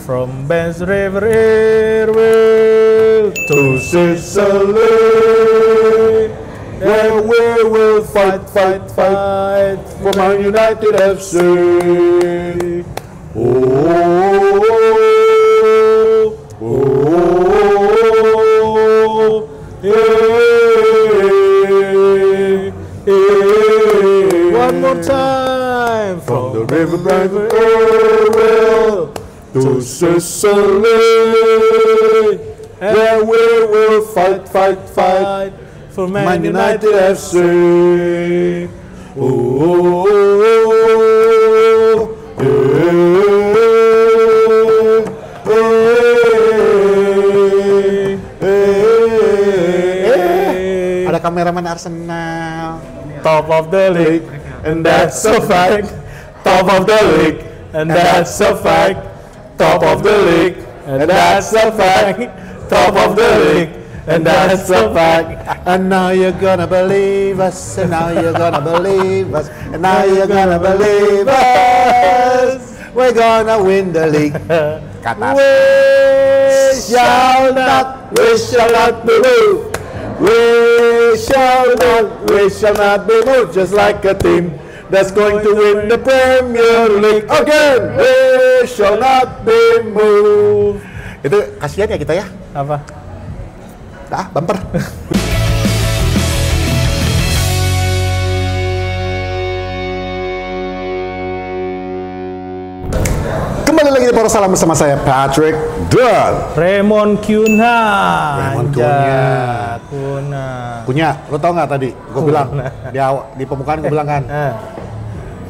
From Ben's River Airwell to Sicily, where we will fight for Man United FC. One more time from the river Airwell to Sicily, where we will fight for Man United FC. Ada kameramen Arsenal. Top of the league, and that's a fact. Top of the league, and that's a fact. Top of the league, and that's a fact. Top of the league, and that's a fact. And now you're gonna believe us, and now you're gonna believe us, and now you're gonna believe us. We're gonna win the league. Kata. We shall not be moved. We shall not be moved, just like a team that's going to win the Premier League again. We shall not be moved. Itu kasihan ya kita ya. Apa? Dah, bumper. Kembali lagi di Poros Salam bersama saya Patrick dan Raymond Cunha. Raymond Cunha, lo tau nggak tadi? Gue bilang di pembukaan gue bilang kan.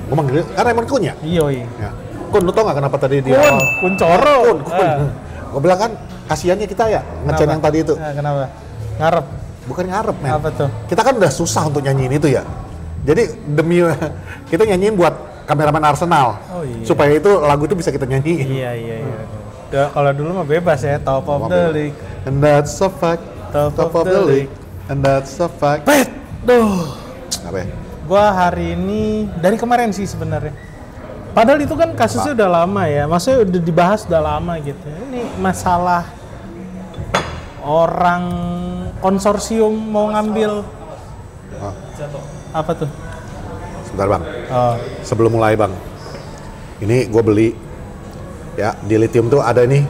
Gue manggil kan Raymond Cunha. Iya. Ya. Kun, lo tau nggak kenapa tadi dia? Kun Coro. Gue bilang kan kasihannya kita ya ngecen yang tadi itu. Kenapa? Ngarep. Bukan ngarep, men. Apa tuh? Kita kan udah susah untuk nyanyiin itu ya. Jadi demi kita nyanyiin buat kameramen Arsenal. Oh, iya. Supaya itu lagu itu bisa kita nyanyiin. Iya. Kalau dulu mah bebas ya, top of the league. And that's a fact. Top of the league. And that's a fact. Pet. Duh. Apa ya? Gua hari ini dari kemarin sih sebenarnya. Padahal itu kan kasusnya udah lama ya. Maksudnya udah dibahas udah lama gitu. Ini masalah orang konsorsium mau ngambil apa tuh? Sebentar bang, sebelum mulai bang, ini gue beli ya di Lithium tuh ada nih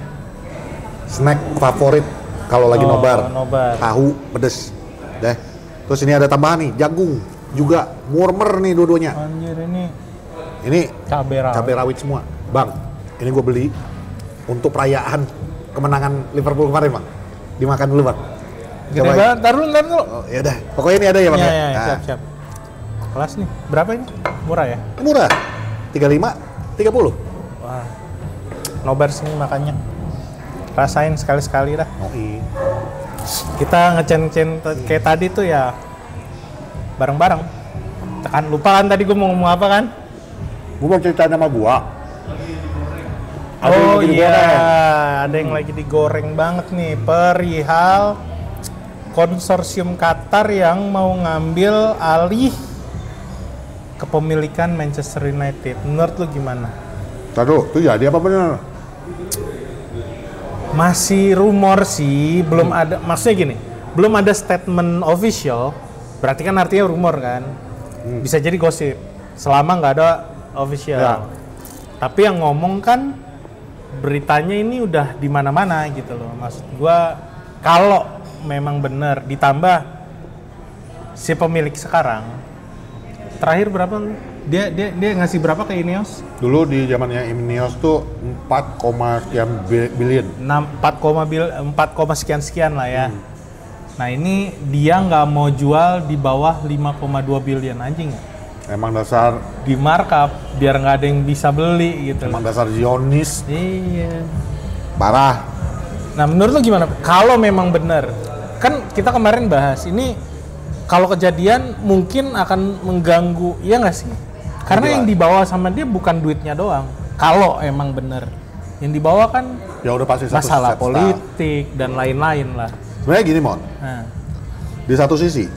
snack favorit kalau lagi nobar, tahu pedes, deh. Terus ini ada tambahan nih jagung juga murmer nih dua-duanya. Anjir ini cabai rawit semua, bang. Ini gue beli untuk perayaan kemenangan Liverpool kemarin bang. Dimakan dulu bang. Gede banget, ntar dulu. Oh, ya udah, pokoknya ini ada ya bang. Iya, siap. Kelas nih, berapa ini? Murah ya? Murah, 35, 30. Wah, nobar sini makanya. Rasain sekali-sekali dah. Oh iya. Kita ngecen-cen kayak tadi tuh ya, bareng-bareng. Kan lupa kan tadi gue mau ngomong apa kan? Gue mau cerita nama gua. Oh iya, ada yang lagi digoreng banget nih, perihal konsorsium Qatar yang mau ngambil alih kepemilikan Manchester United. Menurut lu gimana? Taduh, itu jadi apa bener? Masih rumor sih, belum ada. Maksudnya gini, belum ada statement official. Berarti kan artinya rumor kan? Bisa jadi gosip. Selama nggak ada official. Ya. Tapi yang ngomong kan beritanya ini udah di mana-mana gitu loh. Maksud gua kalau memang benar ditambah si pemilik sekarang terakhir berapa lu? Dia ngasih berapa ke Ineos? Dulu di zamannya Ineos tuh 4, sekian billion. 4, sekian lah ya. Nah ini dia nggak mau jual di bawah 5,2 billion, anjing nggak? Emang dasar Di markup biar nggak ada yang bisa beli gitu. Emang dasar Zionis. Iya. Parah. Nah menurut lu gimana? Kalau memang benar, kan kita kemarin bahas ini kalau kejadian mungkin akan mengganggu, iya nggak sih? Karena yang dibawa sama dia bukan duitnya doang. Kalau emang benar, yang dibawa kan Ya udah pasti masalah politik dan lain-lain lah. Sebenarnya gini Mon, di satu sisi,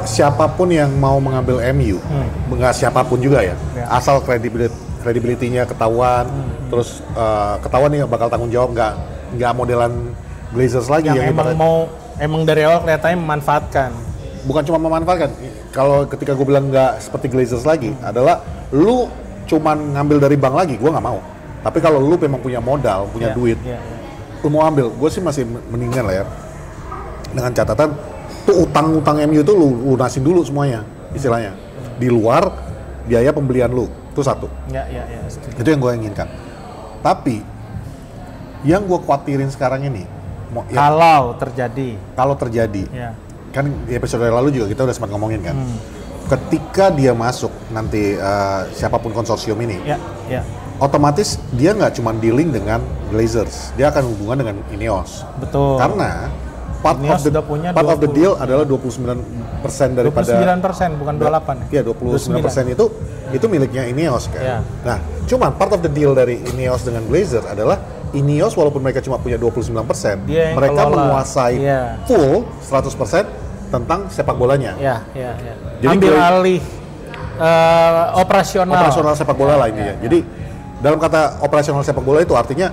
siapapun yang mau mengambil MU, nggak siapapun juga ya, asal credibility-nya ketahuan, terus ketahuan nih bakal tanggung jawab nggak modelan Glazers lagi yang emang dari awal kelihatannya memanfaatkan. Bukan cuma memanfaatkan. Kalau ketika gue bilang nggak seperti Glazers lagi, adalah lu cuman ngambil dari bank lagi, gue nggak mau. Tapi kalau lu memang punya modal, punya duit, lu mau ambil, gue sih masih mendingan lah ya. Dengan catatan, tuh utang-utang MU itu lu lunasin dulu semuanya, istilahnya. Di luar biaya pembelian lu, itu satu. Itu yang gue inginkan. Tapi, yang gue khawatirin sekarang ini, kalau terjadi, kan di episode lalu juga kita udah sempat ngomongin kan, ketika dia masuk nanti siapapun konsorsium ini, otomatis dia nggak cuma dealing dengan Glazers, dia akan hubungan dengan Ineos. Betul. Karena part of the deal adalah 29% daripada 29%, bukan 28. Iya, 29% itu miliknya Ineos kan. Nah, cuman part of the deal dari Ineos dengan Glazers adalah Ineos walaupun mereka cuma punya 29%, mereka menguasai full 100% tentang sepak bolanya. Jadi ambil alih operasional sepak bola lah ini ya. Jadi dalam kata operasional sepak bola itu artinya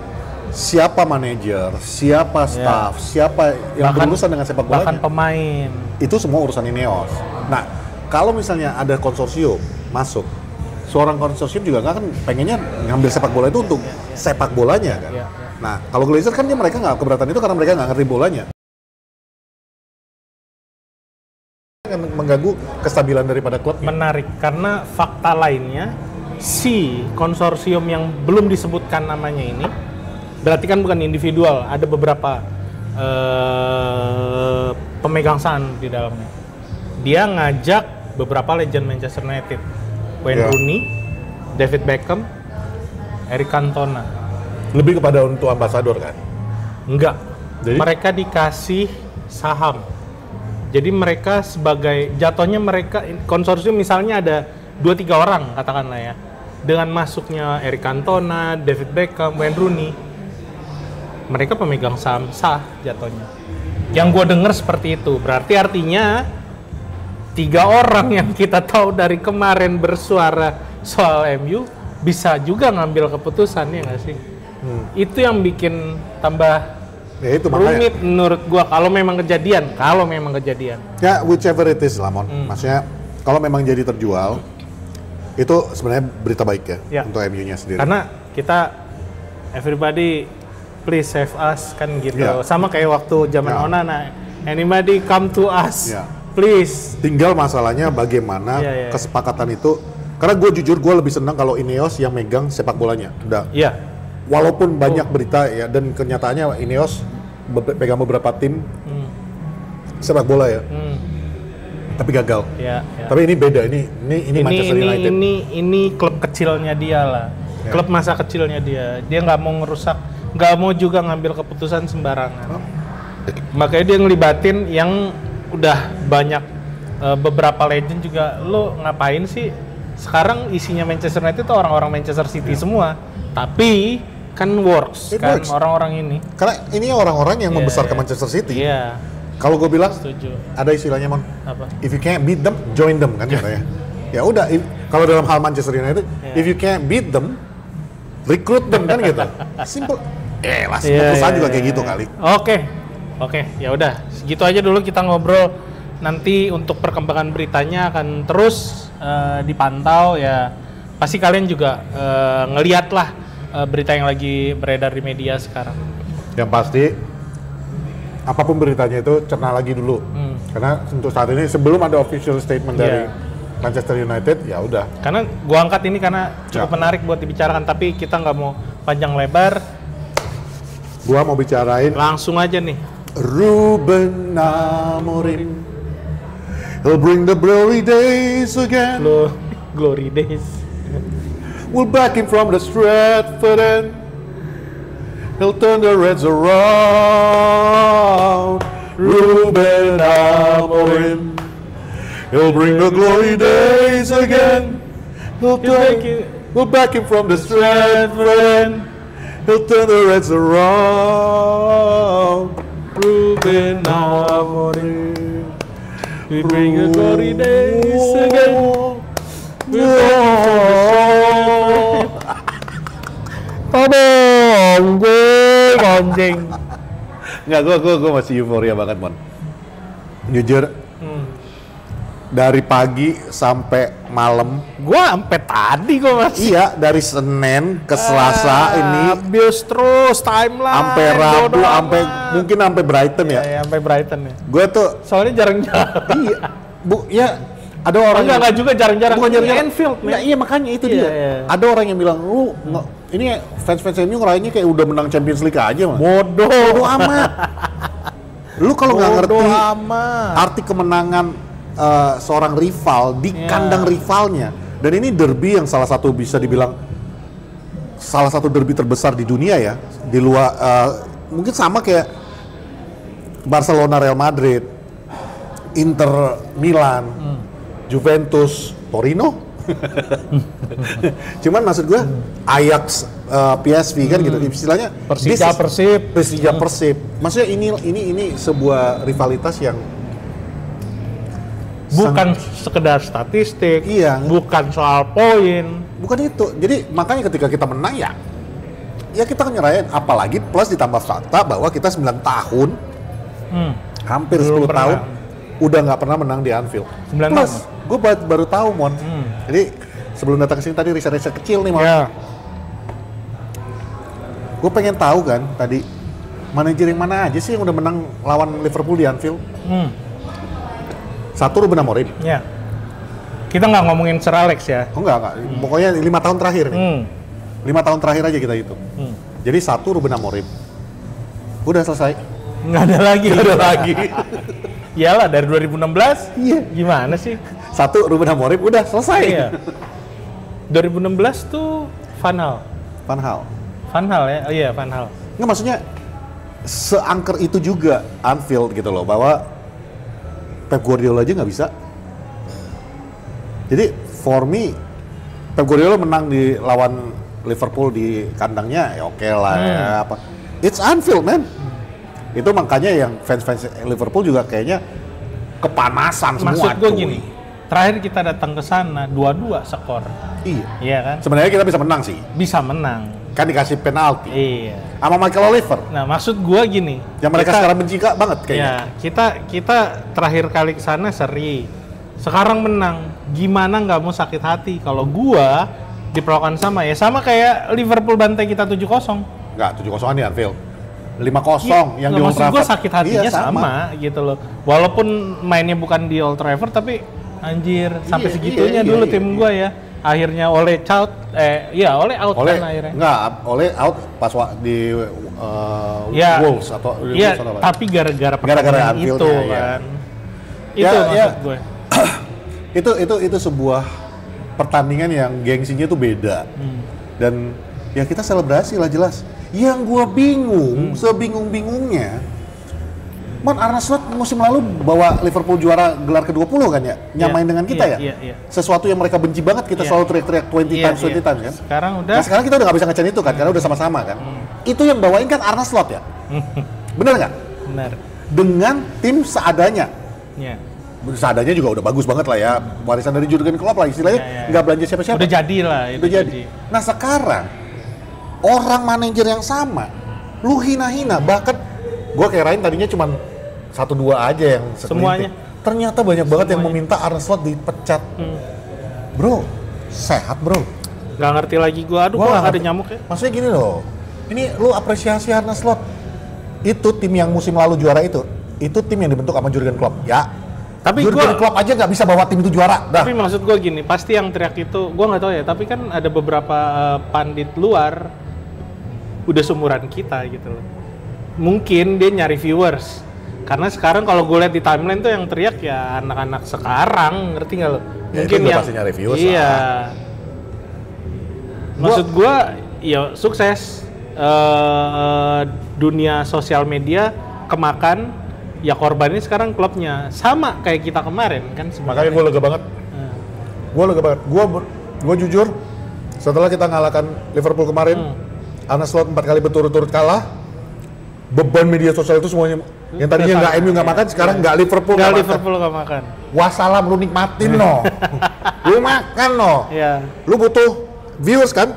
siapa manajer, siapa staff, siapa yang berurusan dengan sepak bola, bahkan pemain. Itu semua urusan Ineos. Nah, kalau misalnya ada konsorsium masuk, seorang konsorsium juga nggak kan pengennya ngambil sepak bola itu untuk sepak bolanya kan. Nah, kalau Glazer kan mereka nggak keberatan itu karena mereka nggak ngerti bolanya. Mengganggu kestabilan daripada klub. Menarik, karena fakta lainnya si konsorsium yang belum disebutkan namanya ini berarti kan bukan individual, ada beberapa pemegang saham di dalamnya. Dia ngajak beberapa legend Manchester United, Wayne Rooney, David Beckham, Eric Cantona. Lebih kepada untuk ambasador kan? Enggak. Jadi? Mereka dikasih saham. Jadi mereka sebagai jatuhnya mereka konsorsium misalnya ada 2-3 orang katakanlah ya. Dengan masuknya Eric Cantona, David Beckham, Wayne Rooney, mereka pemegang saham sah jatuhnya. Yang gue dengar seperti itu. Berarti artinya 3 orang yang kita tahu dari kemarin bersuara soal MU bisa juga ngambil keputusan, ya nggak sih? Itu yang bikin tambah ya itu rumit menurut gua kalau memang kejadian. Ya whichever it is lah Mon. Maksudnya kalau memang jadi terjual itu sebenarnya berita baik ya untuk MU-nya sendiri. Karena kita everybody please save us kan gitu. Sama kayak waktu zaman Onana, anybody come to us. Please. Tinggal masalahnya bagaimana kesepakatan itu. Karena gue jujur gue lebih senang kalau Ineos yang megang sepak bolanya. Udah. Walaupun banyak berita ya dan kenyataannya Ineos pegang beberapa tim sepak bola ya, tapi gagal. Tapi ini beda, ini Manchester United. Ini klub kecilnya dia lah, klub masa kecilnya dia. Dia nggak mau ngerusak, nggak mau juga ngambil keputusan sembarangan. Makanya dia ngelibatin yang udah banyak beberapa legend juga. Lo ngapain sih? Sekarang isinya Manchester United itu orang-orang Manchester City semua, tapi kan works. Orang-orang ini. Karena ini orang-orang yang membesarkan Manchester City. Kalau gue bilang, ada istilahnya Mon. Apa? If you can't beat them, join them kan katanya. Ya udah, kalau dalam hal Manchester United, if you can't beat them, recruit them kan gitu. Simple. Perusahaan juga kayak gitu kali. Oke, ya udah. Segitu aja dulu kita ngobrol. Nanti untuk perkembangan beritanya akan terus dipantau ya. Pasti kalian juga ngeliat lah berita yang lagi beredar di media sekarang. Yang pasti apapun beritanya itu cerna lagi dulu. Karena untuk saat ini sebelum ada official statement dari Manchester United ya udah. Karena gua angkat ini karena cukup menarik buat dibicarakan, tapi kita nggak mau panjang lebar. Gua mau bicarain langsung aja nih. Ruben Amorim, he'll bring the glory days again. Glory days. We'll back him from the Stratford end. He'll turn the Reds around. Ruben Amorim, he'll bring the glory days again. We'll back him from the Stratford end. He'll turn the Reds around. Ruben Amorim, we bring the glory days again. Aduh, anjing. Nggak, gue masih euforia banget, Mon. Jujur, dari pagi sampai malam. Gua sampai tadi gua masih. Iya, dari Senin ke Selasa ini. Bius terus timeline. Sampai Rabu, mungkin sampai Brighton ya. Iya, sampai Brighton ya. Gue tuh soalnya jarang-jarang. Iya, ya ada orang enggak juga jarang-jarang. Bukan jarang-jarang. Enfield, nah, iya makanya itu dia. Iya. Ada orang yang bilang, lu ini fans-fans MU ngerayainnya kayak udah menang Champions League aja, Mas. Bodoh amat. Lu kalau nggak ngerti arti kemenangan seorang rival di kandang rivalnya, dan ini derby yang salah satu bisa dibilang salah satu derby terbesar di dunia ya, di luar mungkin sama kayak Barcelona Real Madrid, Inter Milan, Juventus Torino. Cuman maksud gue Ajax PSV kan gitu istilahnya, Persija Persib. Maksudnya ini sebuah rivalitas yang bukan sekedar statistik, bukan soal poin, bukan itu. Jadi makanya ketika kita menang ya kita kan nyerahin, apalagi plus ditambah fakta bahwa kita 9 tahun hampir 10 tahun udah nggak pernah menang di Anfield. Plus gue baru tahu, Mon. Jadi sebelum datang ke sini tadi riset kecil nih, Mon. Gue pengen tahu kan tadi manajer yang mana aja sih yang udah menang lawan Liverpool di Anfield. Satu Ruben Amorim. Ya. Kita nggak ngomongin Sir Alex ya. Oh enggak. Pokoknya 5 tahun terakhir nih. 5 tahun terakhir aja kita hitung. Jadi satu Ruben Amorim. Udah selesai. Nggak ada lagi. Iyalah dari 2016. Iya. Gimana sih? Satu Ruben Amorim udah selesai. Iya. 2016 tuh Van Hal ya. Oh iya, Van Hal. Nggak, maksudnya seangker itu juga Anfield gitu loh, bahwa Pep Guardiola aja nggak bisa. Jadi for me Pep Guardiola menang di lawan Liverpool di kandangnya ya oke lah ya apa. It's Anfield, man. Itu makanya yang fans Liverpool juga kayaknya kepanasan semua. Maksud gue gini, terakhir kita datang ke sana 2-2 skor. Iya kan? Sebenarnya kita bisa menang sih. Bisa menang. Kan dikasih penalti. Iya. Sama Michael Oliver. Nah, maksud gua gini. Yang mereka sekarang benci banget kayaknya. Ya, kita terakhir kali ke sana seri. Sekarang menang. Gimana nggak mau sakit hati kalau gua diperlakukan sama ya sama kayak Liverpool bantai kita 7-0. Enggak, 7-0 di Anfield. 5-0 yang di Old Trafford. Maksud gua sakit hatinya sama gitu loh. Walaupun mainnya bukan di Old Trafford tapi anjir sampai segitunya dulu tim gua ya. Akhirnya Ole out kan akhirnya. Enggak, Ole out pas di Wolves atau tapi gara-gara pertandingan itu kan. Itu maksud gue. itu sebuah pertandingan yang gengsinya tuh beda. Dan ya kita selebrasi lah jelas. Yang gua bingung, sebingung-bingungnya Arne Slot musim lalu bawa Liverpool juara gelar ke-20 kan ya? Nyamain dengan kita ya? Sesuatu yang mereka benci banget, kita selalu teriak-teriak 20 times kan? Sekarang kita udah nggak bisa ngecan itu kan, karena udah sama-sama kan? Itu yang bawain kan Arne Slot ya? Bener nggak? Bener. Dengan tim seadanya. Seadanya juga udah bagus banget lah ya, warisan dari Jurgen Klopp lah istilahnya, nggak belanja siapa-siapa. Udah jadi lah. Udah jadi. Nah sekarang, orang manajer yang sama, lu hina-hina, bahkan gue kirain tadinya cuman 1-2 aja yang semuanya. Ternyata banyak banget yang meminta Arne Slot dipecat. Bro, sehat bro. Gak ngerti lagi gue, aduh kok ada nyamuk ya. Maksudnya gini loh, ini lu apresiasi Arne Slot. Itu tim yang musim lalu juara itu tim yang dibentuk sama Jurgen Klopp. Ya, tapi Jurgen Klopp aja gak bisa bawa tim itu juara. Tapi maksud gue gini, pasti yang teriak itu, gue gak tahu ya, tapi kan ada beberapa pandit luar udah seumuran kita gitu loh. Mungkin dia nyari viewers. Karena sekarang kalau gue lihat di timeline tuh yang teriak ya anak-anak sekarang, ngerti nggak lo? Mungkin yang pasti nyari viewers. Iya. Maksud gue, ya sukses dunia sosial media kemakan, ya korbannya sekarang klubnya sama kayak kita kemarin kan. Makanya gue lega banget. Gue jujur, setelah kita ngalahkan Liverpool kemarin, Arne Slot 4 kali berturut-turut kalah. Beban media sosial itu semuanya yang tadinya nggak MU nggak makan, sekarang nggak Liverpool nggak makan. Wassalam, lu nikmatin no, lu makan no. Lu butuh viewers kan,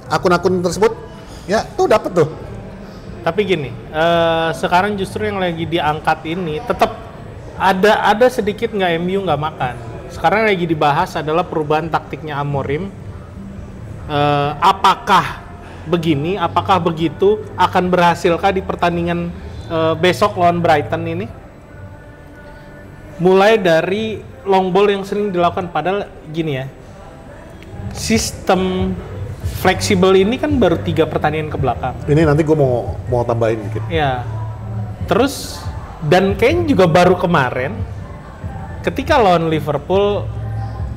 akun-akun tersebut. Ya, tuh dapet tuh. Tapi gini, sekarang justru yang lagi diangkat ini tetap ada sedikit nggak MU nggak makan. Sekarang lagi dibahas adalah perubahan taktiknya Amorim. Apakah begini, apakah begitu, akan berhasilkah di pertandingan besok lawan Brighton ini? Mulai dari long ball yang sering dilakukan, padahal gini ya, sistem fleksibel ini kan baru 3 pertandingan ke belakang. Ini nanti gue mau tambahin dikit. Ya, terus dan kayaknya juga baru kemarin ketika lawan Liverpool,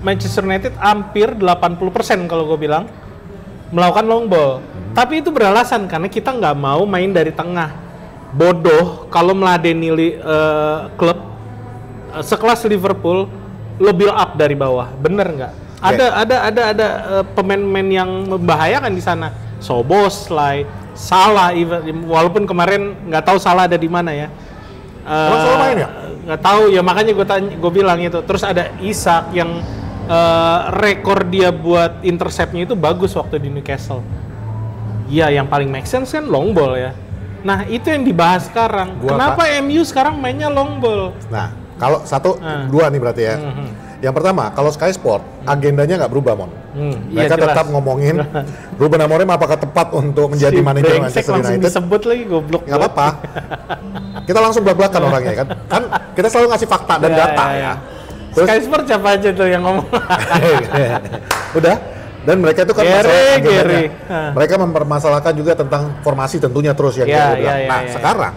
Manchester United hampir 80% kalau gue bilang melakukan long ball. Tapi itu beralasan karena kita nggak mau main dari tengah. Bodoh kalau meladeni klub sekelas Liverpool lo build up dari bawah, bener nggak? Ada pemain-pemain yang membahayakan di sana. Szoboszlai, Salah, walaupun kemarin nggak tahu Salah ada di mana ya. Salah main ya? Nggak tahu ya, makanya gue bilang itu. Terus ada Isak yang rekor dia buat interceptnya itu bagus waktu di Newcastle. Ya, yang paling make sense kan long ball ya. Nah, itu yang dibahas sekarang. Kenapa MU sekarang mainnya long ball? Nah, kalau dua nih berarti ya. Yang pertama, kalau Sky Sport agendanya nggak berubah, Mon. Mereka tetap ngomongin Ruben Amorim apakah tepat untuk menjadi manajer Manchester United. Langsung disebut lagi, goblok. Nggak apa-apa. Kita langsung belak-belakan orangnya kan. Kan kita selalu ngasih fakta dan data ya. Terus, Sky Sport siapa aja tuh yang ngomong? Udah. Dan mereka itu kan mereka mempermasalahkan juga tentang formasi tentunya terus yang dia bilang. Sekarang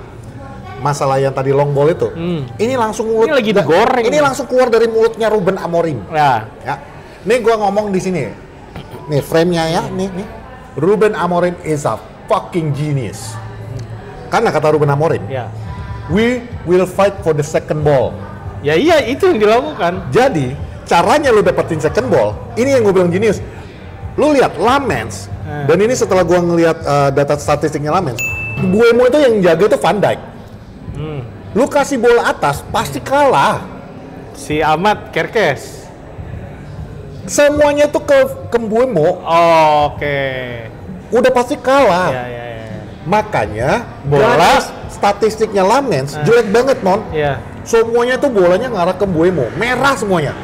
masalah yang tadi long ball itu, ini langsung ini lagi digoreng. Ini langsung keluar dari mulutnya Ruben Amorim. Ya. Nih gua ngomong di sini. Nih frame-nya ya, nih. Ruben Amorim is a fucking genius. Karena kata Ruben Amorim, we will fight for the second ball. Ya iya, itu yang dilakukan. Jadi, caranya lu dapetin second ball, ini yang gue bilang genius. Lu lihat Lamens, dan ini setelah gua ngelihat data statistiknya Lamens, Mbeumo itu yang jaga itu Van Dijk. Lu kasih bola atas, pasti kalah. Si Ahmad Kerkes. Semuanya tuh ke Mbeumo. Oke. Udah pasti kalah. Ya. Makanya bola statistiknya Lamens jelek banget, Mon. Iya. Semuanya tuh bolanya ngarah ke Mbeumo, merah semuanya.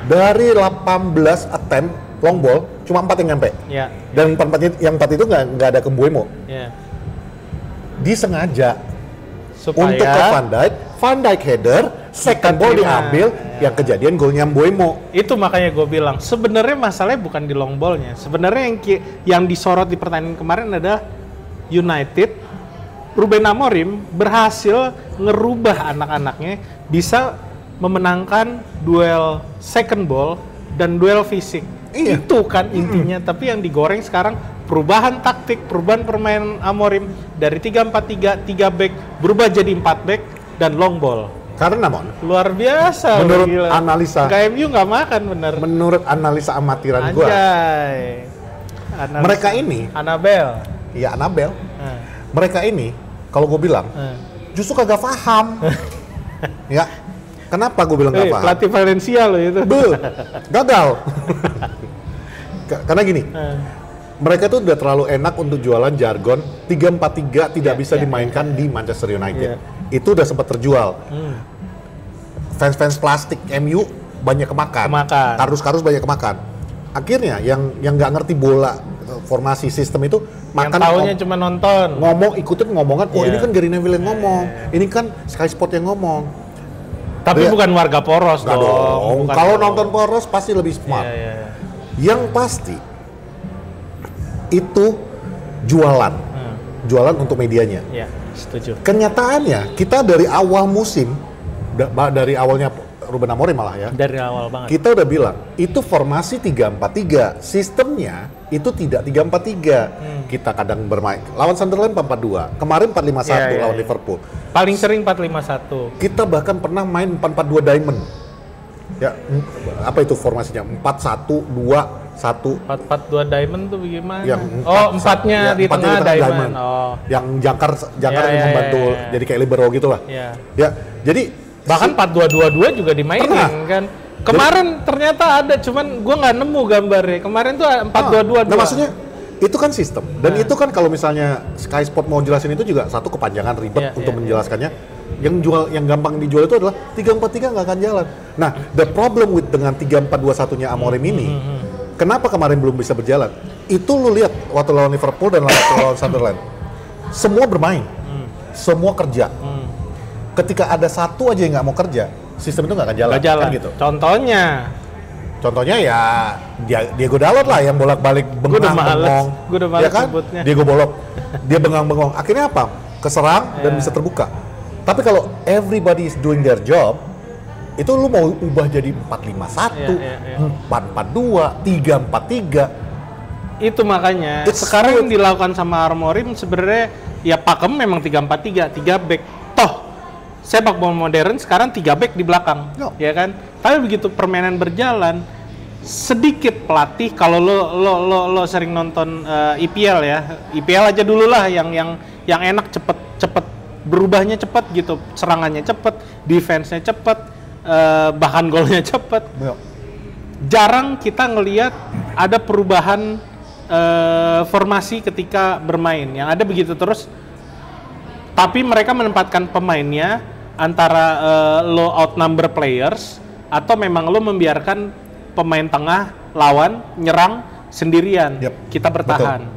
Dari 18 attempt long ball, cuma 4 yang nyampe. Iya. Dan yang 4 itu nggak ada ke Mbeumo. Iya. Disengaja. Supaya untuk ke Van Dijk header, second ball diambil, yang kejadian golnya Mbeumo. Itu makanya gue bilang, sebenarnya masalahnya bukan di long ball-nya. Sebenarnya yang disorot di pertandingan kemarin adalah United, Ruben Amorim berhasil ngerubah anak-anaknya bisa memenangkan duel second ball dan duel fisik. Iya. Itu kan intinya, tapi yang digoreng sekarang perubahan taktik, perubahan permainan Amorim dari 3-4-3, 3 back berubah jadi 4 back dan long ball. Karena Mon, luar biasa. Menurut analisa KMU nggak makan bener. Menurut analisa amatiran gua, mereka ini Anabel. Iya, Anabel. Mereka ini kalau gue bilang justru kagak paham. Ya. Kenapa gue bilang gak paham? Pelatih Valencia loh itu. Gagal. Karena gini, mereka tuh udah terlalu enak untuk jualan jargon 3-4-3 tidak bisa dimainkan di Manchester United. Itu udah sempat terjual. Fans-fans plastik MU banyak kemakan. Kardus-kardus banyak kemakan. Akhirnya yang nggak ngerti bola, formasi sistem itu makan. Yang taunya cuma nonton. Ngomong, ikutin ngomongan. Oh ini kan Gary Neville yang ngomong. Ini kan Sky Sport yang ngomong. Tapi bukan warga poros dong. Kalau nonton poros pasti lebih smart. Yang pasti itu jualan. Jualan untuk medianya. Iya, setuju. Kenyataannya kita dari awal musim, dari awalnya Ruben Amorim malah ya. Dari awal banget. Kita udah bilang, itu formasi 3-4-3. Sistemnya itu tidak 3-4-3. Kita kadang bermain. Lawan Sunderland 4-4-2. Kemarin 4-5-1 lawan Liverpool. Paling sering 4-5-1. Kita bahkan pernah main 4-4-2 diamond. Ya, apa itu formasinya? 4-1-2-1. 4-4-2 diamond tuh bagaimana? Empatnya di tengah diamond. Yang jangkar yang membantu jadi kayak libero gitu lah. Ya, jadi bahkan 4-2-2-2 juga dimainin kan. Kemarin ternyata ada, cuman gua nggak nemu gambarnya. Kemarin tuh 4-2-2-2. Nah maksudnya Itu kan sistem. Dan itu kan kalau misalnya Sky Sport mau jelasin itu juga satu kepanjangan ribet untuk menjelaskannya. Yang gampang dijual itu adalah 3-4-3 nggak akan jalan. Nah, the problem with dengan 3-4-2-1-nya Amorim ini, kenapa kemarin belum bisa berjalan? Itu lu lihat waktu lawan Liverpool dan waktu lawan Sunderland. Semua bermain. Semua kerja. Ketika ada satu aja yang nggak mau kerja, sistem itu nggak akan jalan. Nggak jalan. Kan gitu. Contohnya Ya Diego Dalot lah yang bolak-balik bengang-bengong. Gue udah males Ya kan? sebutnya. Diego Bolok. Dia bengang-bengong. Akhirnya apa? Keserang dan bisa terbuka. Tapi kalau everybody is doing their job, itu lu mau ubah jadi 4-5-1, 4-4-2, 3-4-3. Itu makanya sekarang yang dilakukan sama Amorim sebenarnya ya pakem memang 3-4-3, 3 back. Toh sepak bola modern sekarang 3 back di belakang, ya kan? Tapi begitu permainan berjalan, sedikit pelatih kalau lo sering nonton IPL ya, IPL aja dulu lah yang enak cepet berubahnya cepet gitu, serangannya cepet, defense-nya cepet, bahkan golnya cepet. Jarang kita ngelihat ada perubahan formasi ketika bermain, yang ada begitu terus. Tapi mereka menempatkan pemainnya antara lo outnumber players atau memang lo membiarkan pemain tengah lawan nyerang sendirian, kita bertahan.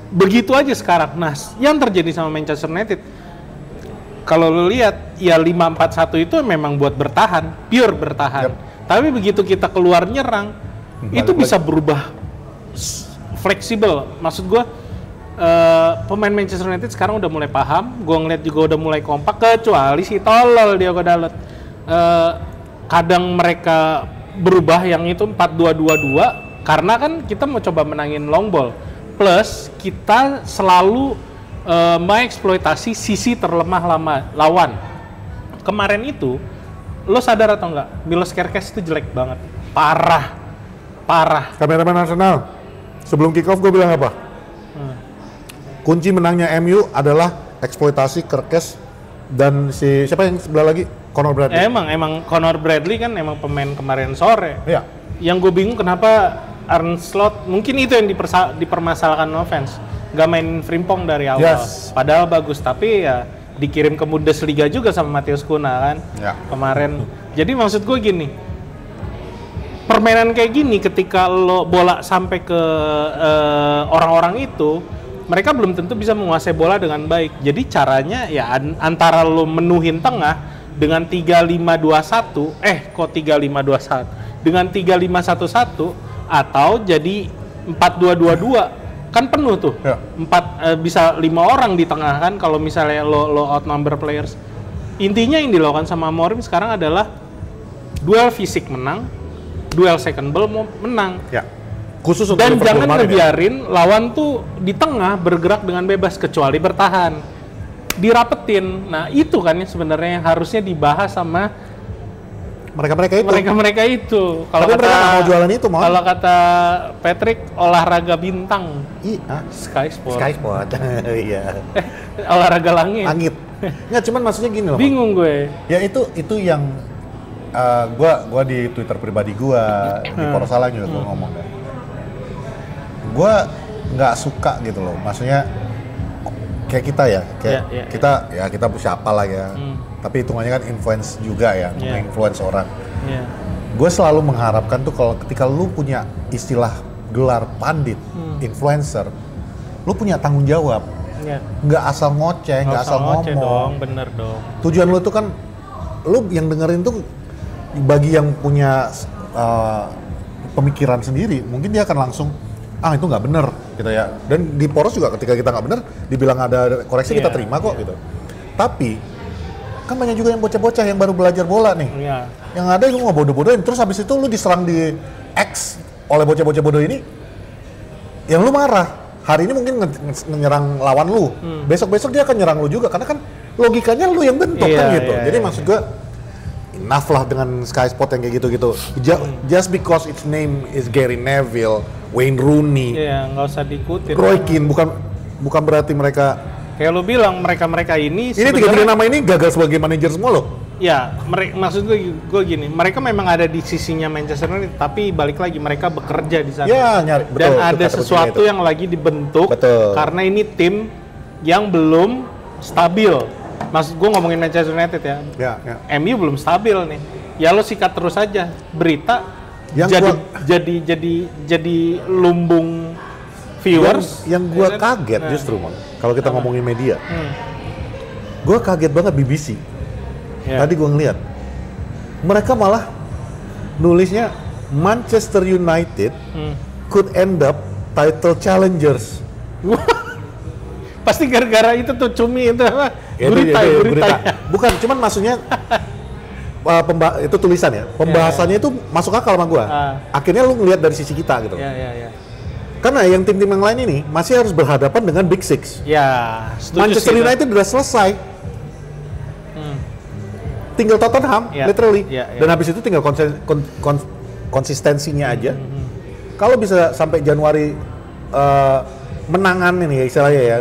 Begitu aja sekarang. Nah, yang terjadi sama Manchester United, kalau lo lihat ya 5-4-1 itu memang buat bertahan, pure bertahan. Tapi begitu kita keluar nyerang, itu bisa berubah fleksibel. Maksud gue pemain Manchester United sekarang udah mulai paham, gue ngeliat juga udah mulai kompak, kecuali si tolol Diego Dalot. Kadang mereka berubah yang itu 4-2-2-2 karena kan kita mau coba menangin long ball. Plus kita selalu mengeksploitasi sisi terlemah lawan. Kemarin itu, lo sadar atau enggak? Milos Kerkez itu jelek banget, parah. Kameramen Arsenal, sebelum kick off gue bilang apa? Kunci menangnya MU adalah eksploitasi Kerkez dan siapa yang sebelah lagi? Conor Bradley. Emang Conor Bradley kan emang pemain kemarin sore. Iya. Yang gue bingung kenapa Arne Slot, mungkin itu yang dipermasalahkan offense. Gak main Frimpong dari awal. Padahal bagus, tapi ya dikirim ke Bundesliga juga sama Matheus Cunha kan kemarin. Jadi maksud gue gini, permainan kayak gini ketika lo bola sampai ke orang-orang itu, mereka belum tentu bisa menguasai bola dengan baik. Jadi caranya ya antara lo menuhin tengah dengan 3-5-2-1, kok 3-5-2-1? Dengan 3-5-1-1 atau jadi 4-2-2-2. Kan penuh tuh, bisa 5 orang di tengah kan kalau misalnya lo outnumber players. Intinya yang dilakukan sama Amorim sekarang adalah duel fisik menang, duel second ball menang. Ya. Khusus untuk dan jangan ngebiarin lawan tuh di tengah bergerak dengan bebas kecuali bertahan, dirapetin. Nah itu kan sebenarnya yang harusnya dibahas sama mereka itu. Kalau kata mereka mau jualan itu, kalau kata Patrick, olahraga bintang. Sky Sport. Iya. Olahraga langit. Nggak, cuman maksudnya gini loh. Bingung gue. Ya itu yang gua di Twitter pribadi gua di Porosalang juga gua ngomong kan. Gua nggak suka gitu loh. Maksudnya kayak kita ya, kita siapa lah ya. Tapi hitungannya kan influence juga ya, influence orang. Gue selalu mengharapkan tuh kalau ketika lu punya istilah gelar pandit, influencer, lu punya tanggung jawab. Nggak asal ngoceh, nggak asal ngomong. Bener dong. Tujuan lu tuh kan, lu yang dengerin tuh bagi yang punya pemikiran sendiri, mungkin dia akan langsung itu nggak bener gitu ya. Dan di Poros juga ketika kita nggak bener, dibilang ada koreksi kita terima kok gitu. Tapi kan banyak juga yang bocah-bocah yang baru belajar bola nih. Yang ada lu nggak bodoh-bodohin, terus habis itu lu diserang di X oleh bocah-bocah bodoh ini, yang lu marah. Hari ini mungkin menyerang lawan lu, besok-besok dia akan nyerang lu juga, karena kan logikanya lu yang bentuk kan gitu. Jadi maksud gue, enough lah dengan Sky Sport yang kayak gitu-gitu. Just because its name is Gary Neville, Wayne Rooney, nggak usah diikutin. Roy Keane, bukan berarti mereka. Kayak lu bilang mereka ini 3 nama ini gagal sebagai manajer semua loh. Ya, maksud gue gini, mereka memang ada di sisinya Manchester United, tapi balik lagi mereka bekerja di sana. Ya, nyari, betul. Dan ada sesuatu yang lagi dibentuk, betul. Karena ini tim yang belum stabil. Maksud gue ngomongin Manchester United ya. Ya. MU belum stabil nih. Ya lo sikat terus aja berita yang jadi lumbung viewers. Yang gue kaget justru, kalau kita ngomongin media, gue kaget banget BBC. Tadi gue ngeliat, mereka malah nulisnya Manchester United could end up title challengers. Pasti gara-gara itu tuh cumi itu apa? Berita. Bukan, cuman maksudnya itu tulisan ya. Pembahasannya itu masuk akal sama gue. Akhirnya lu ngeliat dari sisi kita gitu. Karena yang tim-tim yang lain ini masih harus berhadapan dengan Big Six. Manchester United udah selesai. Tinggal Tottenham, literally. Dan habis itu tinggal konsistensinya aja. Kalau bisa sampai Januari menangan ini istilahnya ya,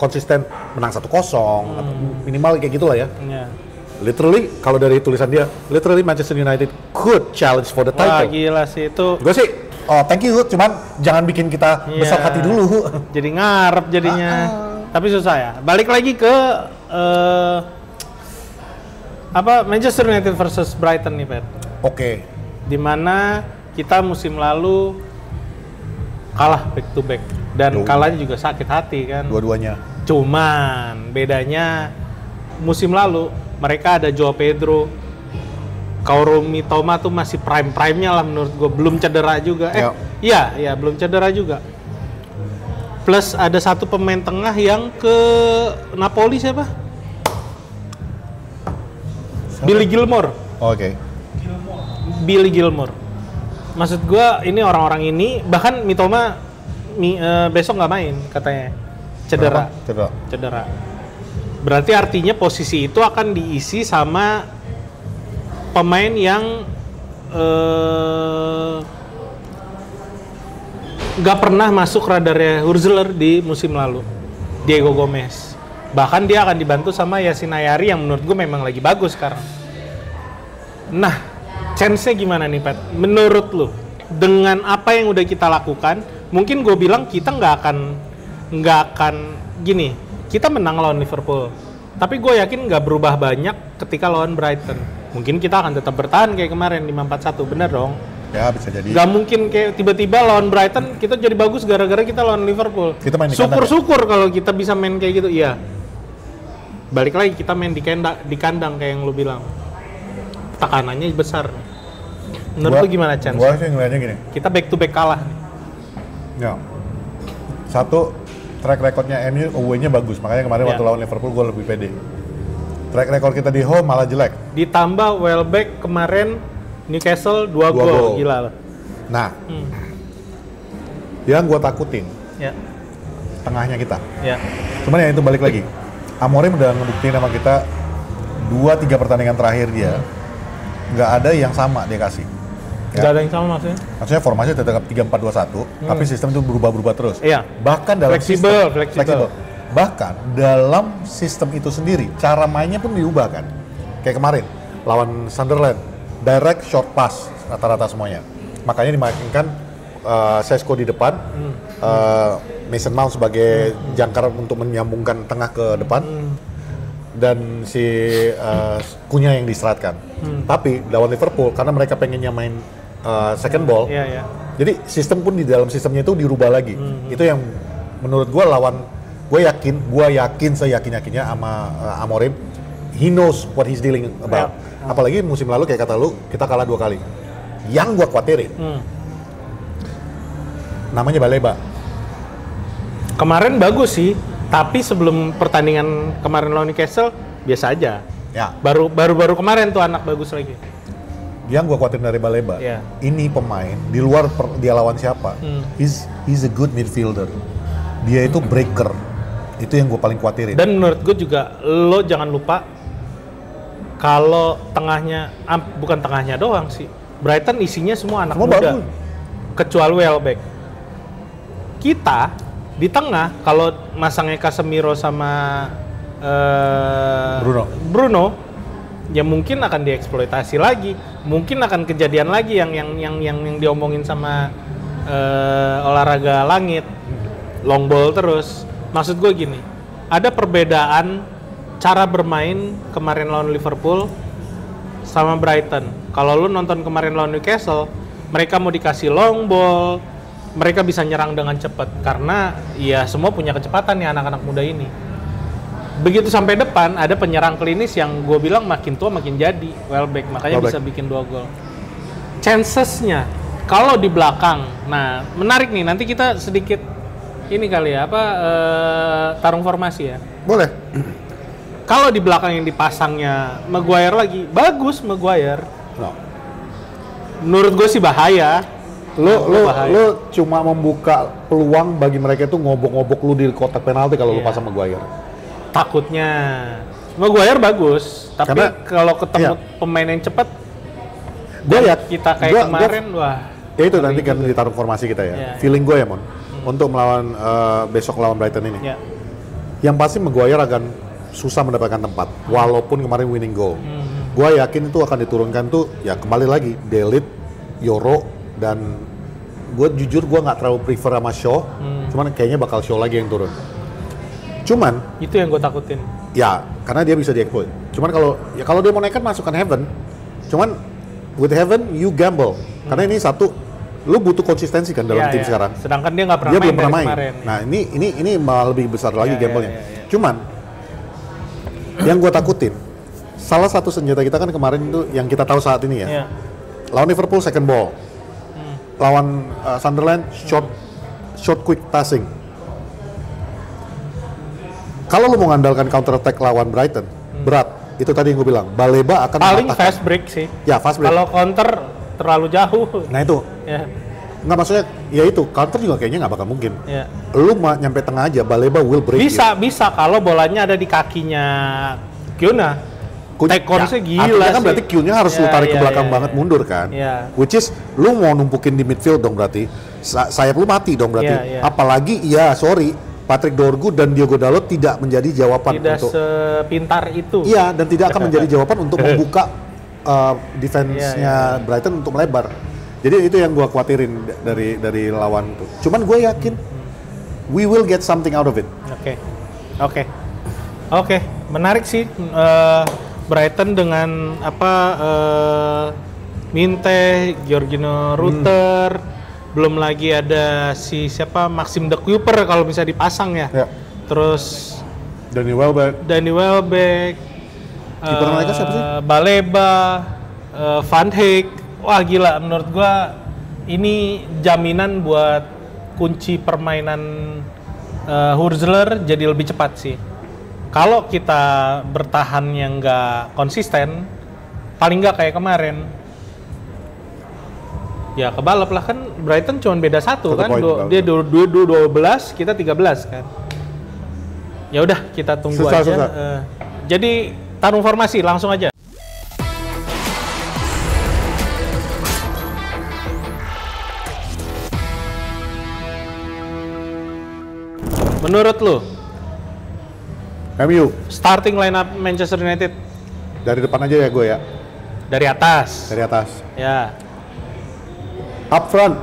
konsisten menang 1-0 atau minimal kayak gitulah ya. Literally, kalau dari tulisan dia, literally Manchester United could challenge for the title. Wah, gila sih itu. Gue sih, thank you, cuman jangan bikin kita besar hati dulu. Jadi ngarep jadinya. Tapi susah ya. Balik lagi ke Manchester United versus Brighton nih, Pat. Oke. Dimana kita musim lalu kalah back to back dan kalahnya juga sakit hati kan. Dua-duanya. Cuman bedanya musim lalu mereka ada Joao Pedro, Kaoru Mitoma tuh masih prime-nya lah menurut gue, belum cedera juga. Iya, belum cedera juga. Plus ada satu pemain tengah yang ke Napoli siapa? Billy Gilmore. Oke. Billy Gilmore. Maksud gue ini orang-orang ini, bahkan Mitoma besok nggak main katanya, cedera. Berarti artinya posisi itu akan diisi sama pemain yang nggak pernah masuk radarnya Hurzeler di musim lalu, Diego Gomez. Bahkan dia akan dibantu sama Yasin Ayari yang menurut gue memang lagi bagus sekarang. Nah, chance-nya gimana nih, Pat? Menurut lu, dengan apa yang udah kita lakukan, mungkin gue bilang kita nggak akan gini. Kita menang lawan Liverpool, tapi gue yakin nggak berubah banyak ketika lawan Brighton. Mungkin kita akan tetap bertahan kayak kemarin 5-4-1, bener dong? Ya, bisa jadi. Gak mungkin kayak tiba-tiba lawan Brighton kita jadi bagus gara-gara kita lawan Liverpool. Kita main di syukur-syukur kalau kita bisa main kayak gitu, iya. Balik lagi kita main di kandang kayak yang lu bilang. Tekanannya besar. Menurut lu gimana chance? Gua sih ngeliatnya gini. Kita back to back kalah. Ya. Satu, track recordnya MU away-nya bagus. Makanya kemarin waktu lawan Liverpool gue lebih pede. Track record kita di home malah jelek. Ditambah Welbeck kemarin Newcastle 2 gol. Gila loh. Nah, yang gue takutin tengahnya kita. Cuman ya itu balik lagi. Amorim udah ngebuktiin sama kita 2-3 pertandingan terakhir dia nggak ada yang sama dia kasih. Nggak ada yang sama maksudnya? Maksudnya formasi tetap 3-4-2-1, tapi sistem itu berubah-berubah terus. Bahkan dalam fleksibel. Bahkan dalam sistem itu sendiri, cara mainnya pun diubah kan. Kayak kemarin lawan Sunderland, direct short pass rata-rata semuanya. Makanya dimainkan Sesko di depan, Mason Mount sebagai jangkar untuk menyambungkan tengah ke depan, dan si Kunya yang diseratkan. Tapi lawan Liverpool karena mereka pengennya main second ball, jadi sistem pun di dalam sistemnya itu dirubah lagi. Itu yang menurut gue yakin seyakin-yakinnya sama Amorim, he knows what he's dealing about. Apalagi musim lalu kayak kata lu, kita kalah 2 kali. Yang gue khawatirin namanya Baleba. Kemarin bagus sih, tapi sebelum pertandingan kemarin lawan Newcastle biasa aja. Baru kemarin tuh anak bagus lagi. Yang gue khawatirin dari Baleba, ini pemain di luar dia lawan siapa, he's a good midfielder. Dia itu breaker. Itu yang gue paling khawatirin. Dan menurut gue juga, lo jangan lupa kalau tengahnya, bukan tengahnya doang sih, Brighton isinya semua anak muda, bagus. Kecuali Welbeck. Kita di tengah kalau masangnya Casemiro sama Bruno, ya mungkin akan dieksploitasi lagi, mungkin akan kejadian lagi yang diomongin sama olahraga langit, long ball terus. Maksud gue gini, ada perbedaan cara bermain kemarin lawan Liverpool sama Brighton. Kalau lu nonton kemarin lawan Newcastle, mereka mau dikasih long ball, mereka bisa nyerang dengan cepat karena ya semua punya kecepatan nih anak-anak muda ini. Begitu sampai depan ada penyerang klinis yang gue bilang makin tua makin jadi Welbeck, makanya bisa bikin 2 gol. Chancesnya kalau di belakang, nah menarik nih, nanti kita sedikit ini kali ya tarung formasi ya. Boleh. Kalau di belakang yang dipasangnya Maguire lagi, bagus Maguire. No. Menurut gue sih bahaya. Lu cuma membuka peluang bagi mereka itu ngobok-ngobok lu di kotak penalti kalau lu pasang Maguire. Takutnya Maguire bagus, tapi kalau ketemu pemain yang cepat, gue ya kita kayak kemarin, wah. Ya itu nanti kan ditaruh formasi kita ya. Feeling gue ya Mon, untuk melawan besok lawan Brighton ini. Yang pasti Maguire akan susah mendapatkan tempat, walaupun kemarin winning goal. Gue yakin itu akan diturunkan tuh, ya kembali lagi Delite, Yoro, dan gue jujur gue nggak terlalu prefer sama Shaw, cuman kayaknya bakal Shaw lagi yang turun. Cuman itu yang gue takutin. Ya, karena dia bisa dieksploit. Cuman kalau dia mau nekat masukkan Heaven. Cuman with Heaven you gamble. Karena ini satu, lu butuh konsistensi kan dalam tim sekarang. Sedangkan dia nggak pernah dia main belum pernah main. Kemarin. Nah, ini malah lebih besar lagi gamble-nya. Cuman yang gue takutin, salah satu senjata kita kan kemarin itu yang kita tahu saat ini ya. Lawan Liverpool second ball. Lawan Sunderland short quick passing. Kalau lu mau ngandalkan counter attack lawan Brighton, berat. Itu tadi yang gue bilang, Baleba akan paling fast break sih. Ya, fast break. Kalau counter terlalu jauh. Nah itu. Nggak, maksudnya, ya itu, counter juga kayaknya nggak bakal mungkin. Lu nyampe tengah aja, Baleba will break. Bisa kalau bolanya ada di kakinya Kiona. Take-on-nya gila artinya kan berarti Q-nya harus lu tarik ke belakang banget mundur kan. Which is, lu mau numpukin di midfield dong berarti. Sayap lu mati dong berarti. Apalagi, Patrick Dorgu dan Diogo Dalot tidak menjadi jawaban untuk sepintar itu. Iya, dan tidak akan menjadi jawaban untuk membuka defense-nya Brighton untuk melebar. Jadi itu yang gue khawatirin dari lawan itu. Cuman gue yakin we will get something out of it. Oke. Menarik sih Brighton dengan Minte, Georgino Rutter. Belum lagi ada Maxim de Cooper kalau bisa dipasang ya. Terus Danny Welbeck. Kiper mereka siapa sih? Baleba, Van Dijk. Wah gila, menurut gua ini jaminan buat kunci permainan Hurzeler jadi lebih cepat sih. Kalau kita bertahan yang nggak konsisten, paling nggak kayak kemarin. Ya kebalap lah, kan Brighton cuma beda 1 kan, dia 12, kita 13 kan. Ya udah kita tunggu aja. Jadi tarung formasi langsung aja. Menurut lu, MU starting lineup Manchester United dari depan aja ya gue ya. Dari atas. Ya. Up front,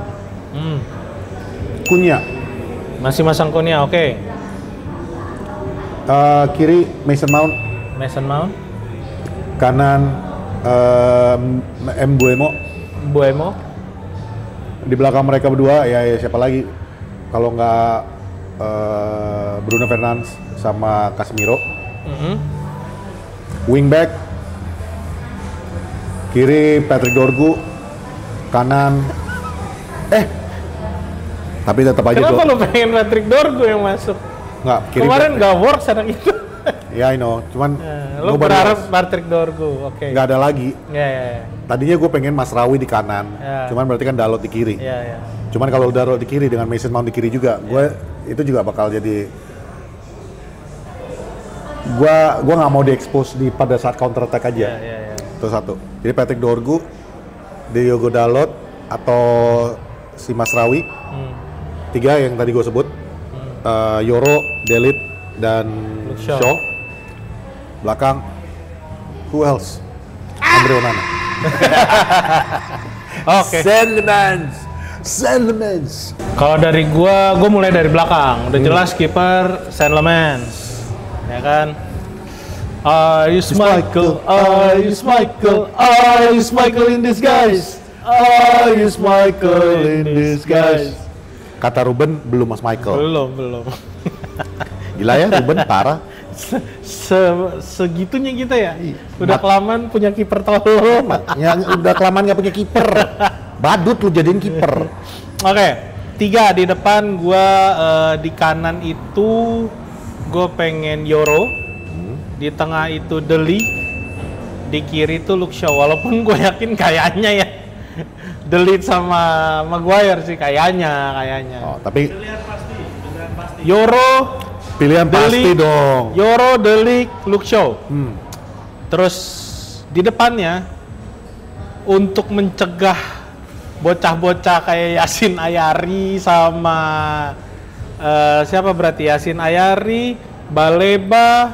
Cunha. Masih masang Cunha, oke. Kiri Mason Mount. Kanan Mbeumo. Di belakang mereka berdua ya siapa lagi? Kalau nggak Bruno Fernandes sama Casemiro. Wingback, kiri Patrick Dorgu, kanan. Tapi tetap aja. Kenapa lo pengen Patrick Dorgu yang masuk? Nggak, kemarin nggak works anak itu. Ya, I know. Cuman lo berharap Patrick Dorgu, oke. Nggak ada lagi. Ya. Tadinya gue pengen Masraoui di kanan. Cuman berarti kan Dalot di kiri. Ya. Cuman kalau Dalot di kiri dengan Mason Mount di kiri juga, gue itu juga bakal jadi. Gue nggak mau diekspos pada saat counter attack aja. Itu satu. Jadi Patrick Dorgu, Diogo Dalot atau si Masraoui. 3 yang tadi gue sebut. Yoro, Delite, dan Shaw. Belakang, who else? Andre Onana. Oke. Sandlemans. Kalau dari gua mulai dari belakang. Udah jelas kiper Sandlemans. Ya kan? Is Michael in disguise. Is Michael in disguise. Kata Ruben belum Mas Michael. Belum. Gila ya Ruben, parah. Segitunya kita ya. Udah kelamaan punya kiper tolol. Ya, udah kelamaan nggak punya kiper. Badut lu jadiin kiper. Oke, 3 di depan gua, di kanan itu gue pengen Yoro, di tengah itu Deli, di kiri itu Luke Shaw. Walaupun gue yakin kayaknya ya Deli sama Maguire sih kayaknya. Oh, tapi Pilihan pasti. Yoro, pilihan pasti dong. Yoro, Deli, Luke Shaw. Terus di depannya untuk mencegah bocah-bocah kayak Yasin Ayari sama siapa berarti Yasin Ayari, Baleba,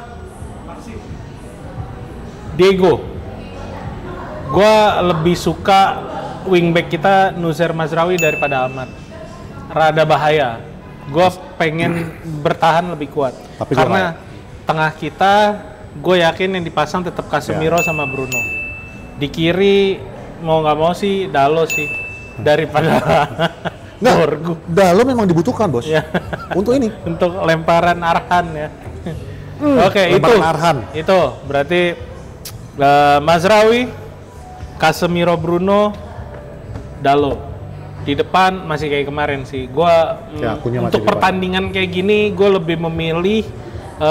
Diego. Gua lebih suka wingback kita Nusair Mazraoui daripada Ahmad. Rada bahaya. Gua pengen bertahan lebih kuat. Tapi karena tengah kita gue yakin yang dipasang tetap Casemiro sama Bruno. Di kiri mau nggak mau sih Dalo sih daripada Borgu. Dalo memang dibutuhkan bos. Ya. Untuk ini. Untuk lemparan Arhan ya. Oke, itu berarti Mazraoui, Casemiro, Bruno, Dalo. Di depan masih kayak kemarin sih. Gua untuk pertandingan kayak gini gue lebih memilih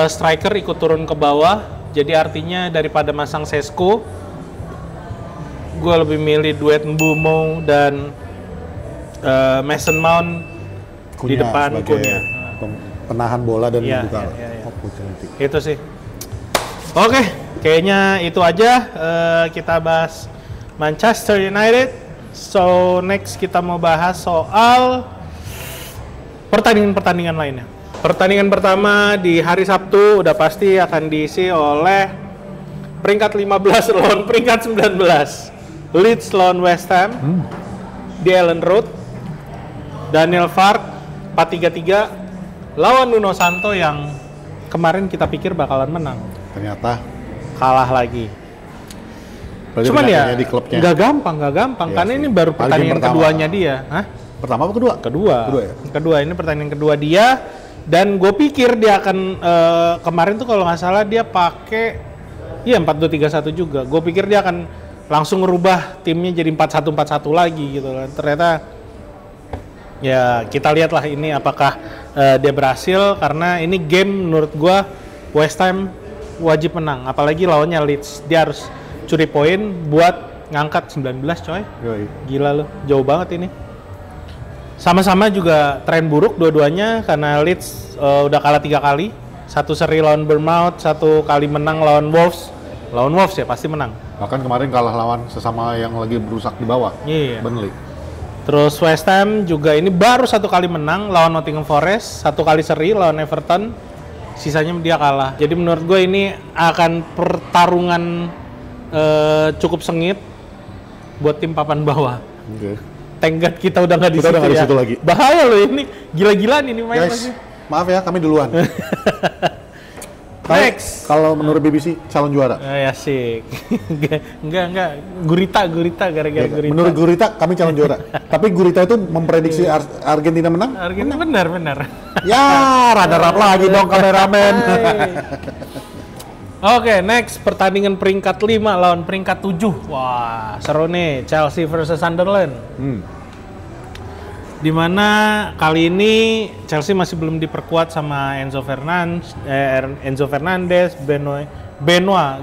striker ikut turun ke bawah. Jadi artinya daripada masang Sesko, gue lebih milih duet Mbeumo dan Mason Mount di depan Cunha. Penahan bola dan membuka. Itu sih. Oke, kayaknya itu aja kita bahas Manchester United. So next kita mau bahas soal pertandingan-pertandingan lainnya. Pertandingan pertama di hari Sabtu udah pasti akan diisi oleh peringkat 15 lawan peringkat 19. Leeds lawan West Ham di Ellen Road. Daniel Farke 4-3-3 lawan Nuno Santo yang kemarin kita pikir bakalan menang. Ternyata kalah lagi. Berarti cuman ya nggak gampang ya, karena ini baru pertandingan keduanya dia. Hah? Pertama apa kedua? Kedua, ini pertandingan kedua dia. Dan gue pikir dia akan kemarin tuh kalau nggak salah dia pakai 4-2-3-1 juga. Gue pikir dia akan langsung ngerubah timnya jadi 4-1-4-1 lagi gitu kan. Ternyata ya kita lihatlah ini apakah dia berhasil, karena ini game menurut gue West Ham wajib menang, apalagi lawannya Leeds. Dia harus curi poin buat ngangkat 19 coy. Gila loh, jauh banget ini. Sama-sama juga tren buruk dua-duanya karena Leeds udah kalah 3 kali. 1 seri lawan Bournemouth, 1 kali menang lawan Wolves. Lawan Wolves ya pasti menang. Bahkan kemarin kalah lawan sesama yang lagi berusak di bawah. Iya. Burnley. Terus West Ham juga ini baru 1 kali menang lawan Nottingham Forest, 1 kali seri lawan Everton. Sisanya dia kalah. Jadi menurut gue ini akan pertarungan cukup sengit buat tim papan bawah. Okay. Tenggat kita udah nggak di situ lagi. Bahaya loh ini, gila-gilaan ini main guys, maaf ya kami duluan. Next. Kalau menurut BBC calon juara. Ya sih. Enggak. Gurita gara-gara Gurita. Menurut Gurita kami calon juara. Tapi Gurita itu memprediksi Argentina menang? Argentina benar. Ya, runner-up lagi dong kameramen. Oke, next pertandingan peringkat 5 lawan peringkat 7. Wah, seru nih, Chelsea versus Sunderland. Dimana kali ini Chelsea masih belum diperkuat sama Enzo Fernandes, Benoit,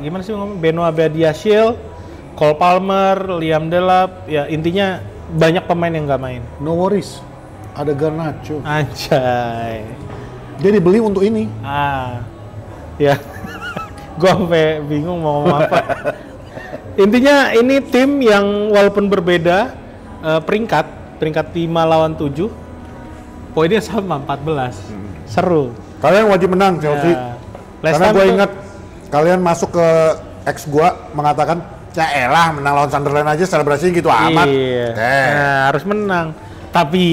gimana sih ngomong? Benoit Badiashile, Cole Palmer, Liam Delap, ya intinya banyak pemain yang nggak main. No worries, ada Garnacho. Anjay. Dia dibeli untuk ini. Ya. Gue sampai bingung mau ngomong apa. Intinya ini tim yang walaupun berbeda peringkat 5 lawan 7, poinnya sama 14. Seru. Kalian wajib menang Chelsea. Ya. Karena gue ingat kalian masuk ke X gua mengatakan Ya elah, menang lawan Sunderland aja selebrasinya gitu amat. Iya. Nah, harus menang. Tapi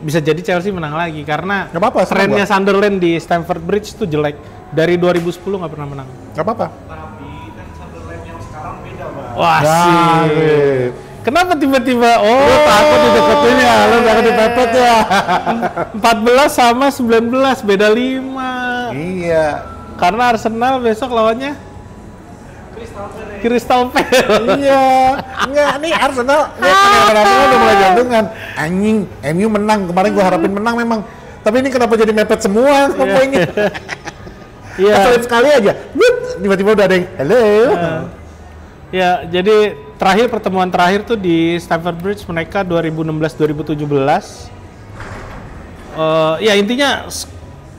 bisa jadi Chelsea menang lagi karena Nggak apa-apa, sama trennya gua. Sunderland di Stamford Bridge itu jelek. Dari 2010 nggak pernah menang. Gak apa-apa. Wah Nah, sih. Kenapa tiba-tiba? Lu takut dideketin ya, lu takut iya. dipepet ya. 14 sama 19, beda 5. Iya. Karena Arsenal besok lawannya Crystal Palace. Iya. Enggak, nih Arsenal. Arsenal udah mulai jantungan. Anjing, MU menang. Kemarin gua harapin menang memang. Tapi ini kenapa jadi mepet semua poinnya? Iya. Keselip sekali aja. Tiba-tiba udah ada yang, hello. Ya, jadi pertemuan terakhir tuh di Stamford Bridge mereka 2016-2017. Ya intinya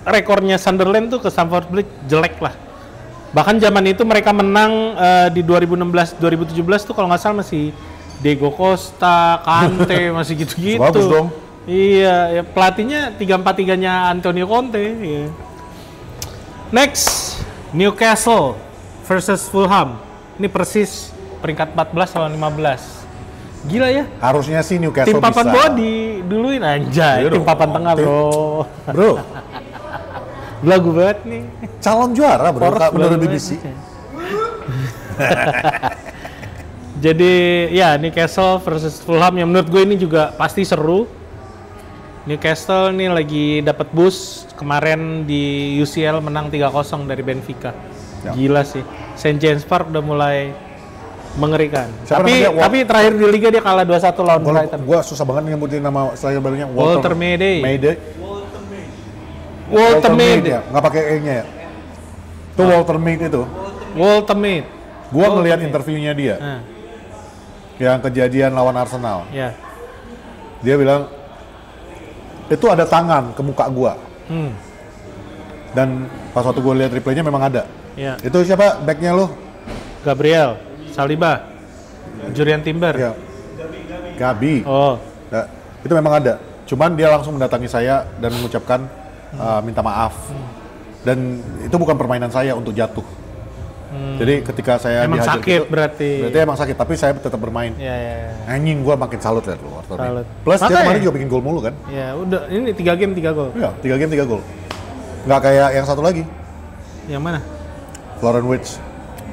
rekornya Sunderland tuh ke Stamford Bridge jelek lah. Bahkan zaman itu mereka menang di 2016-2017 tuh kalau nggak salah masih Diego Costa, Kante, masih gitu-gitu. Bagus dong. Iya, ya pelatihnya 3-4-3-nya Antonio Conte. Iya. Next, Newcastle versus Fulham. Ini persis peringkat 14 lawan 15. Gila ya. Harusnya sih Newcastle Tim papan bisa. bawah diduluin anjay. Iya Tim dong. papan tengah, Bro. Bro, Belagu banget nih. calon juara bro, Poros menurut belagu BBC. banget. Jadi ya Newcastle versus Fulham yang menurut gue ini juga pasti seru. Newcastle nih lagi dapat boost kemarin di UCL menang 3-0 dari Benfica. Ya. Gila sih. St. James Park udah mulai mengerikan. Siapa Tapi namanya? tapi terakhir di liga dia kalah 2-1 lawan Brighton. Gua susah banget nyebutin nama striker barunya. Walter Mayday. Walter Mead Walter ya, nggak pakai E-nya ya. Itu Walter Mead itu. Walter Mead. Gua Walter ngelihat Mead. interviewnya dia Nah, yang kejadian lawan Arsenal. ya. Dia bilang itu ada tangan ke muka gua. Dan pas waktu gua lihat replaynya memang ada. Ya. Itu siapa backnya lo? Gabriel, Saliba, Jurriën Timber. Ya. Gabi. Oh, Nah, itu memang ada. Cuman dia langsung mendatangi saya dan mengucapkan minta maaf. Dan itu bukan permainan saya untuk jatuh. Jadi ketika saya emang dihajar sakit gitu, berarti. emang sakit, tapi saya tetap bermain. Ya, ya, ya. Anjing, gua makin salut liat lu. Walter Mead. Salut. Plus dia Makanya. kemarin juga bikin gol mulu kan? Ya, udah ini 3 game 3 gol. Iya, 3 game 3 gol. Nggak kayak yang satu lagi, Yang mana? Florian Wirtz.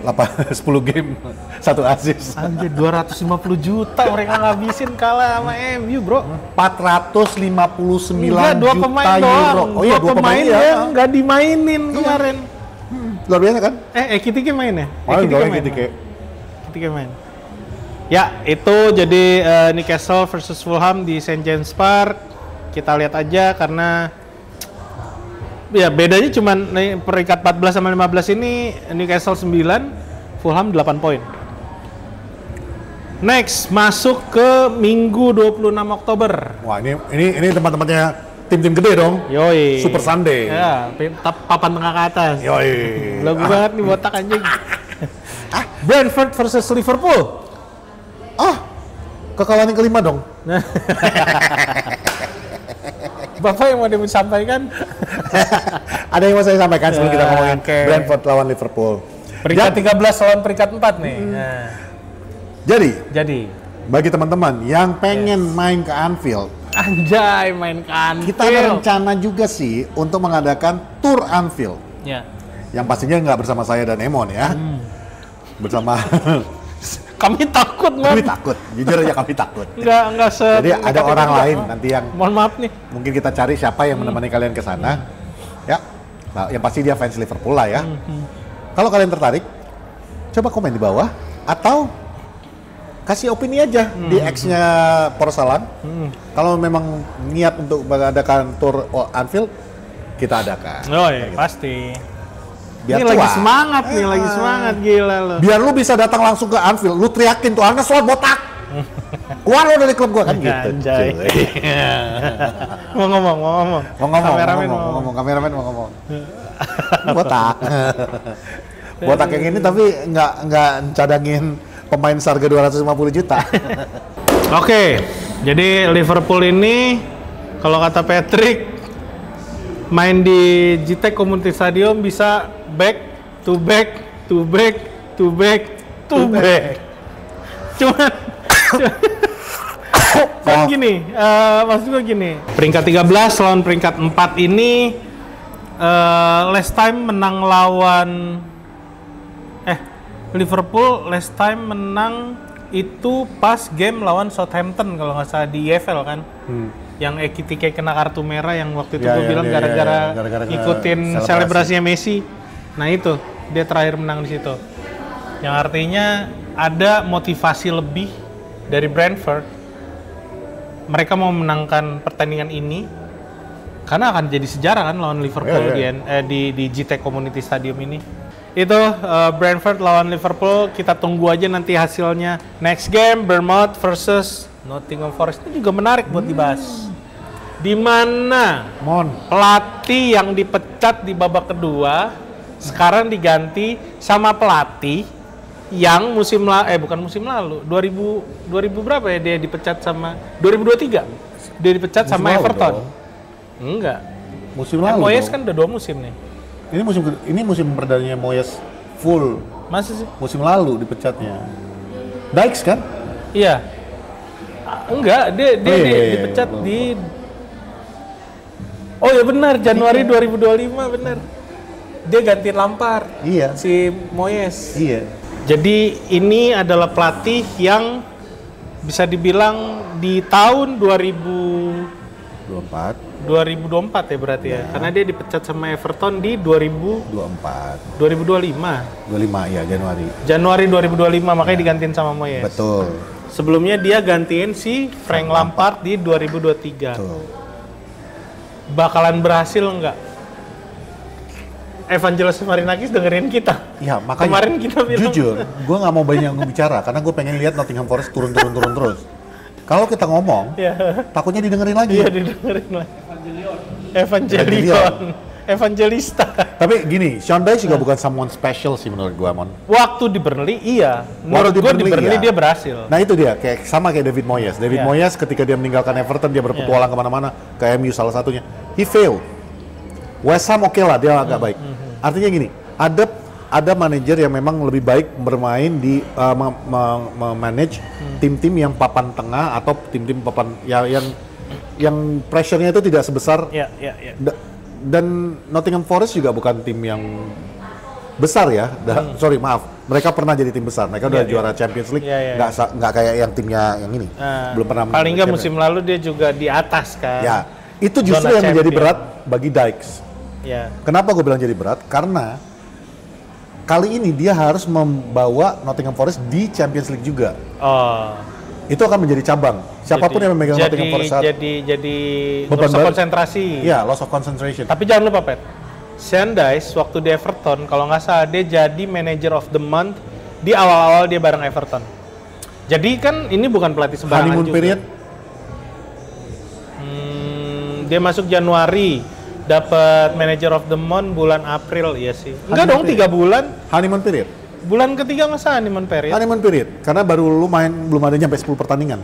10 game, 1 assist. Anjir 250 juta mereka ngabisin kalah sama MU, Bro. 459 Enggak, 2 juta pemain euro. doang. Oh iya, 2 pemain ya. yang nggak dimainin kemarin. Luar biasa kan? Ekitike main ya? Main dong main. Ekitike. Ekitike main. Ya, itu jadi Newcastle versus Fulham di St. James Park. Kita lihat aja karena ya bedanya cuman peringkat 14 sama 15 ini Newcastle 9, Fulham 8 poin. Next, masuk ke Minggu 26 Oktober. Wah, ini teman-temannya tim-tim gede dong. Yoi. Super Sunday. Ya, papan tengah ke atas. Yoi. Lagu banget nih botak anjing. Brentford versus Liverpool. Kekalahan yang kelima dong. Bapak yang mau disampaikan? Ada yang mau saya sampaikan sebelum kita ngomongin Oke. Brentford lawan Liverpool. Peringkat 13 lawan peringkat 4 nih. Nah, Jadi, jadi bagi teman-teman yang pengen main ke Anfield, anjay main kan. kita ada rencana juga sih untuk mengadakan tour Anfield. Ya. Yang pastinya nggak bersama saya dan Emon ya. Bersama Kami takut, kami Man. takut, jujur aja kami takut. Enggak Jadi ada orang lain nanti yang Mohon maaf nih. mungkin kita cari siapa yang menemani kalian ke sana. Ya, nah, yang pasti dia fans Liverpool lah ya. Kalau kalian tertarik, coba komen di bawah atau kasih opini aja di X-nya Porsalan. Kalau memang niat untuk mengadakan tour Anfield, kita adakan. Oh iya, pasti. Biar Ini lagi cuan. semangat nih, lagi semangat gila lo. Biar lu bisa datang langsung ke Anfield, lu teriakin tuh, Arne Slot botak. Keluar lu dari klub gua kan gitu. Anjay. cuy. Mau ngomong. Kameramen Kameramen mau ngomong. Botak. Botak yang ini tapi nggak cadangin pemain seharga 250 juta. Oke, jadi Liverpool ini kalau kata Patrick main di Gtech Community Stadium bisa back to back to back to back to back. Kan gini, maksud gue gini. Peringkat 13 lawan peringkat 4 ini last time menang lawan Liverpool last time menang itu pas game lawan Southampton kalau nggak salah di EFL kan. Yang Ekitike kena kartu merah yang waktu itu gue bilang gara-gara ikutin selebrasinya Messi. Nah itu dia terakhir menang di situ. Yang artinya ada motivasi lebih dari Brentford. Mereka mau menangkan pertandingan ini karena akan jadi sejarah kan lawan Liverpool di GTEC Community Stadium ini. Itu Brentford lawan Liverpool, kita tunggu aja nanti hasilnya. Next game Bournemouth versus Nottingham Forest itu juga menarik buat dibahas. Di mana pelatih yang dipecat di babak kedua sekarang diganti sama pelatih yang bukan musim lalu 2000 berapa ya dia dipecat sama 2023 dia dipecat musim sama Everton dong. Enggak musim lalu Moyes kan udah 2 musim nih. Ini musim perdananya Moyes full. Masa sih? Musim lalu dipecatnya. Dykes kan? Iya. Enggak, dia dipecat di Oh ya benar, Januari 2025 benar. Dia ganti Lampard. Iya. Si Moyes. Iya. Jadi ini adalah pelatih yang bisa dibilang di tahun 2024 ya berarti ya. Karena dia dipecat sama Everton di 2025 ya Januari 2025 makanya digantiin sama Moyes. Betul. Sebelumnya dia gantiin si Frank Lampard di 2023. Betul. Bakalan berhasil nggak? Evangelos Marinakis dengerin kita. Ya makanya kemarin kita bilang jujur, gue nggak mau banyak bicara karena gue pengen lihat Nottingham Forest turun terus. Kalau kita ngomong, takutnya didengerin lagi. Iya, didengerin lagi. Evangelion. Evangelista. Tapi gini, Sean Dyche juga bukan someone special sih menurut gua, Mon. Waktu di Burnley, iya. Menurut gua di Burnley dia berhasil. Nah itu dia, sama kayak David Moyes. Moyes ketika dia meninggalkan Everton, dia berpetualang kemana-mana, ke MU salah satunya. He failed. West Ham oke lah, dia agak baik. Artinya gini, ada manajer yang memang lebih baik bermain di manage tim-tim yang papan tengah atau tim-tim papan yang pressure-nya itu tidak sebesar. Dan Nottingham Forest juga bukan tim yang besar ya. Sorry, maaf. Mereka pernah jadi tim besar. Mereka udah juara Champions League. Nggak kayak yang timnya yang ini. Belum pernah. Paling nggak musim lalu dia juga di atas kan. Ya, itu justru yang menjadi berat bagi Dykes. Kenapa gue bilang jadi berat? Karena kali ini dia harus membawa Nottingham Forest di Champions League juga. Itu akan menjadi cabang. Siapapun yang memegang Nottingham Forest jadi loss of konsentrasi. Iya, loss of concentration. Tapi jangan lupa, Pet. Sean Dyche waktu di Everton, kalau nggak salah dia jadi manager of the month di awal-awal dia bareng Everton. Jadi kan ini bukan pelatih sembarangan honeymoon juga. Period? Dia masuk Januari, dapat manager of the month bulan April, iya sih. Enggak dong, 3 bulan. Honeymoon period. Bulan ketiga masa honeymoon period? Honeymoon period, karena baru lu main belum ada nyampe 10 pertandingan.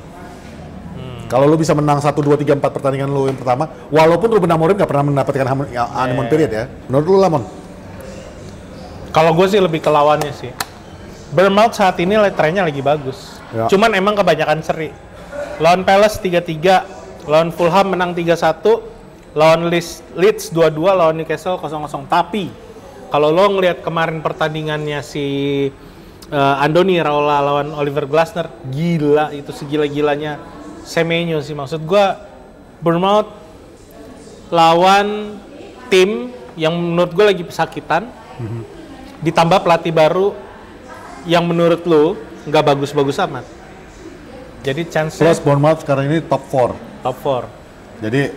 Kalau lu bisa menang 1, 2, 3, 4 pertandingan lu yang pertama, walaupun Ruben Amorim nggak pernah mendapatkan honeymoon period ya. Menurut lu, Lamon? Kalau gue sih lebih ke lawannya sih. Bournemouth saat ini trennya lagi bagus. Cuman emang kebanyakan seri. Lawan Palace 3-3, lawan Fulham menang 3-1, lawan Leeds 2-2, lawan Newcastle 0-0. Tapi kalau lo ngelihat kemarin pertandingannya si Andoni Raiola lawan Oliver Glasner, gila itu segila-gilanya Semenyo sih. Maksud gua Bournemouth lawan tim yang menurut gua lagi pesakitan, ditambah pelatih baru yang menurut lo nggak bagus-bagus amat. Jadi chance plus Bournemouth sekarang ini top 4. Top 4. Jadi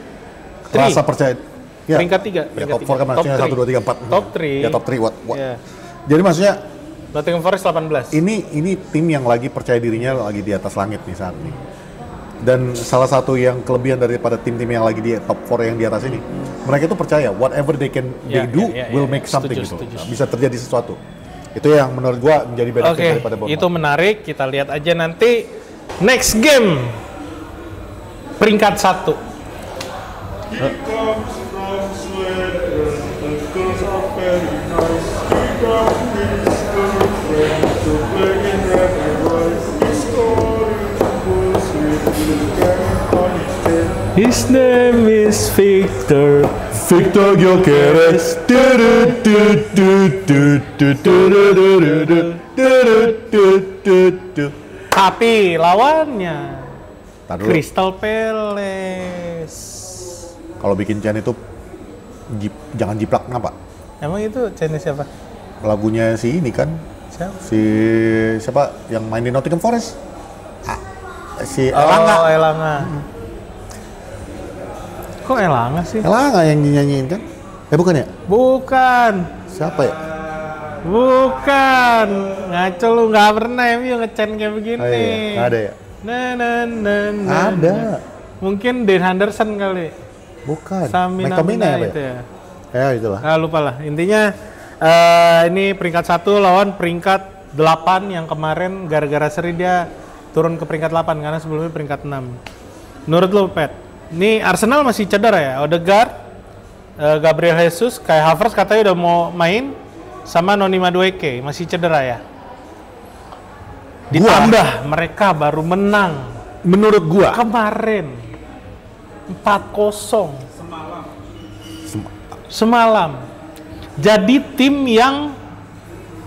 rasa percaya. Ya, peringkat 3. Ya, top 4 kan maksudnya 1, 2, 3, 4. Top 3. Ya top 3. What? Yeah. Jadi maksudnya Nottingham Forest 18. Ini tim yang lagi percaya dirinya lagi di atas langit nih saat ini. Dan salah satu yang kelebihan daripada tim-tim yang lagi di top 4 yang di atas ini, mereka itu percaya whatever they do will make something gitu. Bisa terjadi sesuatu. Itu yang menurut gua menjadi benefit daripada Bournemouth. Itu menarik, kita lihat aja nanti next game. Peringkat 1. His name is Victor. Victor Gyökeres. Tapi lawannya Tar dulu. Crystal Palace. Kalau bikin chain itu jangan jiplak kenapa? Emang itu channel siapa? Lagunya si ini kan, Siapa? siapa yang main di Nottingham Forest? Si Oh, Elanga. Elanga. Kok Elanga sih? Elanga yang nyanyiin kan? Bukan ya? Bukan. Siapa ya? Bukan. Ngaco lu, nggak pernah MU ngecen kayak begini. Oh, iya. Nggak ada ya? Ada. Mungkin Dean Henderson kali. Bukan. Samina McTominay itu ya. Ya itulah. Ah, lupa lah. Intinya ini peringkat 1 lawan peringkat 8 yang kemarin gara-gara seri dia turun ke peringkat 8 karena sebelumnya peringkat 6. Menurut lu, Pet, ini Arsenal masih cedera ya? Odegaard, Gabriel Jesus, Kai Havertz katanya udah mau main, sama Noni Madueke masih cedera ya? Ditambah mereka baru menang Menurut gua, kemarin 4-0 semalam. Jadi tim yang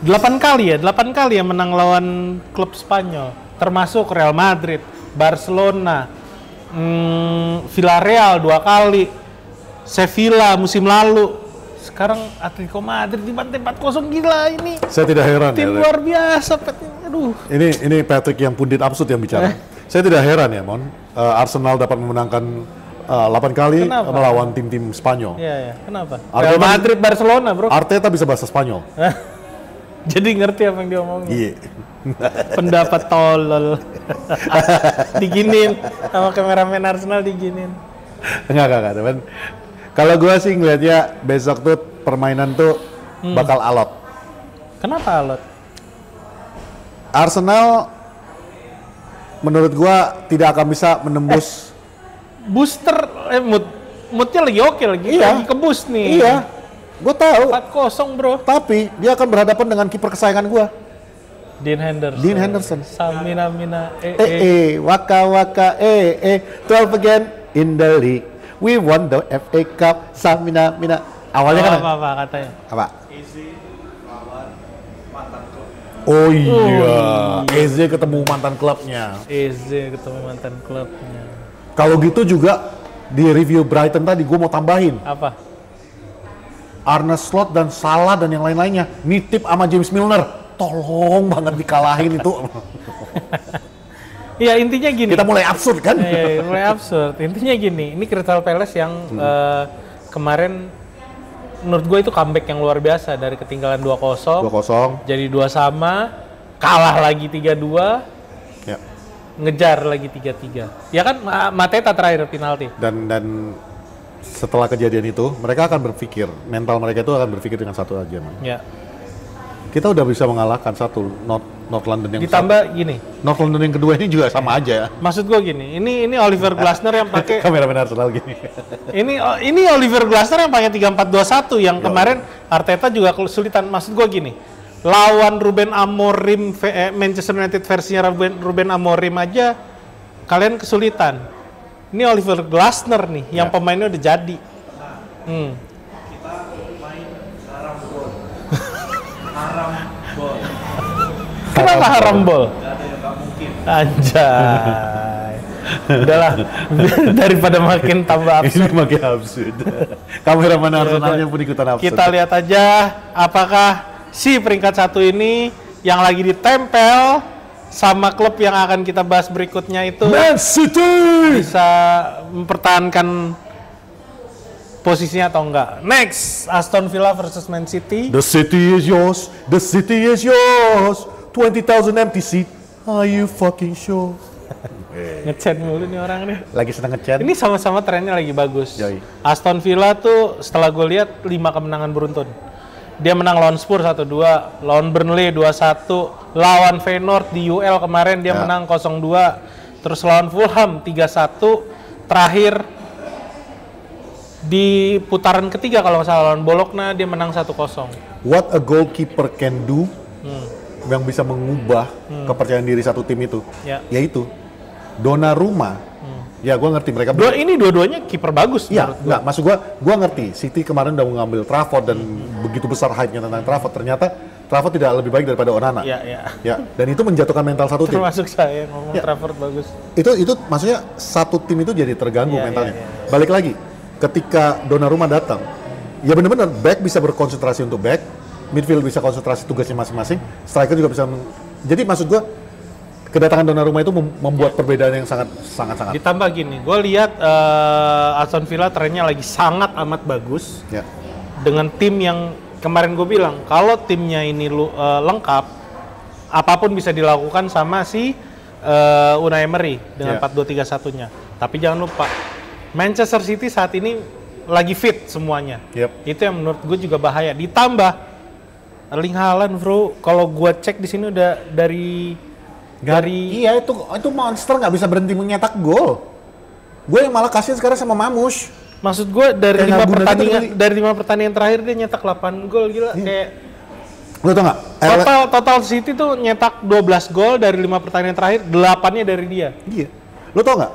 8 kali ya menang lawan klub Spanyol, termasuk Real Madrid, Barcelona, Villarreal 2 kali, Sevilla musim lalu. Sekarang Atletico Madrid dibantai 4-0, gila ini. saya tidak heran Tim ya. luar biasa, Pet. Aduh. Ini Patrick yang pundit absurd yang bicara. Saya tidak heran ya, Mon. Arsenal dapat memenangkan 8 kali Kenapa? melawan tim-tim Spanyol. Iya, kenapa? Arteta- Real Madrid, Barcelona, bro. Arteta bisa bahasa Spanyol. Jadi ngerti apa yang dia omongin. Iya. Pendapat tolol. Diginin sama kameramen Arsenal, diginin. Enggak, teman. Kalau gua sih ngelihatnya besok tuh permainan tuh bakal alot. Kenapa alot? Arsenal menurut gua tidak akan bisa menembus. Booster, moodnya lagi oke, lagi ke boost nih. Iya, gua tahu. 4-0, bro. Tapi dia akan berhadapan dengan kiper kesayangan gua, Dean Henderson. Samina, waka waka, 12 again in the league. We won the FA Cup, Samina. Awalnya kan apa katanya? Apa? Oh iya, Eze ketemu mantan klubnya. Eze ketemu mantan klubnya. Kalau gitu juga di review Brighton tadi gue mau tambahin Apa? Arne Slot dan Salah dan yang lain-lainnya nitip sama James Milner. Tolong banget dikalahin itu. Ya intinya gini. Kita mulai absurd kan? Mulai absurd. Intinya gini, ini Crystal Palace yang kemarin menurut gue itu comeback yang luar biasa dari ketinggalan 2-0. 2-0. Jadi 2-2, kalah lagi 3-2, Ya. ngejar lagi 3-3. Ya kan Mateta terakhir penalti. Dan setelah kejadian itu, mereka akan berpikir, mental mereka itu akan berpikir dengan satu aja, Man. Ya. Kita udah bisa mengalahkan satu North London yang Ditambah gini. North London yang kedua ini juga sama aja. Maksud gue gini, ini Oliver Glasner yang pakai Kameramen Arsenal gini. ini Oliver Glasner yang pakai 3-4-2-1 yang kemarin Arteta juga kesulitan. Maksud gue gini, lawan Ruben Amorim Manchester United versinya Ruben Amorim aja kalian kesulitan. Ini Oliver Glasner nih yang pemainnya udah jadi. Kenapa haram bol? Anjay. Udahlah, daripada makin tambah absurd. Ini makin absurd. Kameramen Arsenalnya pun ikutan absurd. Kita lihat aja apakah si peringkat 1 ini yang lagi ditempel sama klub yang akan kita bahas berikutnya itu Man City! bisa mempertahankan posisinya atau enggak. Next, Aston Villa versus Man City. The city is yours. The city is yours. 20,000 empty seat. Are you fucking sure? Ngechat mulu nih orang nih. Lagi seneng ngechat. Ini sama-sama trennya lagi bagus. Yoi. Aston Villa tuh setelah gue lihat 5 kemenangan beruntun. Dia menang lawan Spurs 1-2, lawan Burnley 2-1, lawan Feyenoord di UL kemarin dia menang 0-2, terus lawan Fulham 3-1, terakhir di putaran ketiga kalau nggak salah lawan Bologna dia menang 1-0. What a goalkeeper can do yang bisa mengubah kepercayaan diri satu tim itu, Ya. yaitu Donnarumma Ya gue ngerti mereka. Dua-duanya kiper bagus. Iya, nggak, maksud gue ngerti. City kemarin udah mengambil Trafford dan begitu besar hype-nya tentang Trafford. Ternyata Trafford tidak lebih baik daripada Onana. Iya. Ya, dan itu menjatuhkan mental satu tim. Termasuk saya ngomong Trafford bagus. Itu maksudnya satu tim itu jadi terganggu mentalnya. Balik lagi, ketika Donnarumma datang, ya benar-benar back bisa berkonsentrasi untuk back, midfield bisa konsentrasi tugasnya masing-masing, striker juga bisa. Jadi maksud gue, kedatangan Donnarumma itu membuat perbedaan yang sangat. Ditambah gini, gue lihat Aston Villa trennya lagi sangat amat bagus. Ya. Dengan tim yang kemarin gue bilang, kalau timnya ini lengkap, apapun bisa dilakukan sama si Unai Emery dengan 4-2-3-1-nya. Tapi jangan lupa, Manchester City saat ini lagi fit semuanya. Itu yang menurut gue juga bahaya. Ditambah Erling Haaland, bro, kalau gue cek di sini udah dari iya itu monster nggak bisa berhenti menyetak gol. Gue yang malah kasihan sekarang sama Mamush. Maksud gue dari 5 pertandingan terakhir dia nyetak 8 gol, gila. Kayak lo tau nggak? Total City tuh nyetak 12 gol dari 5 pertandingan terakhir, 8-nya dari dia. Iya. Lo tau nggak?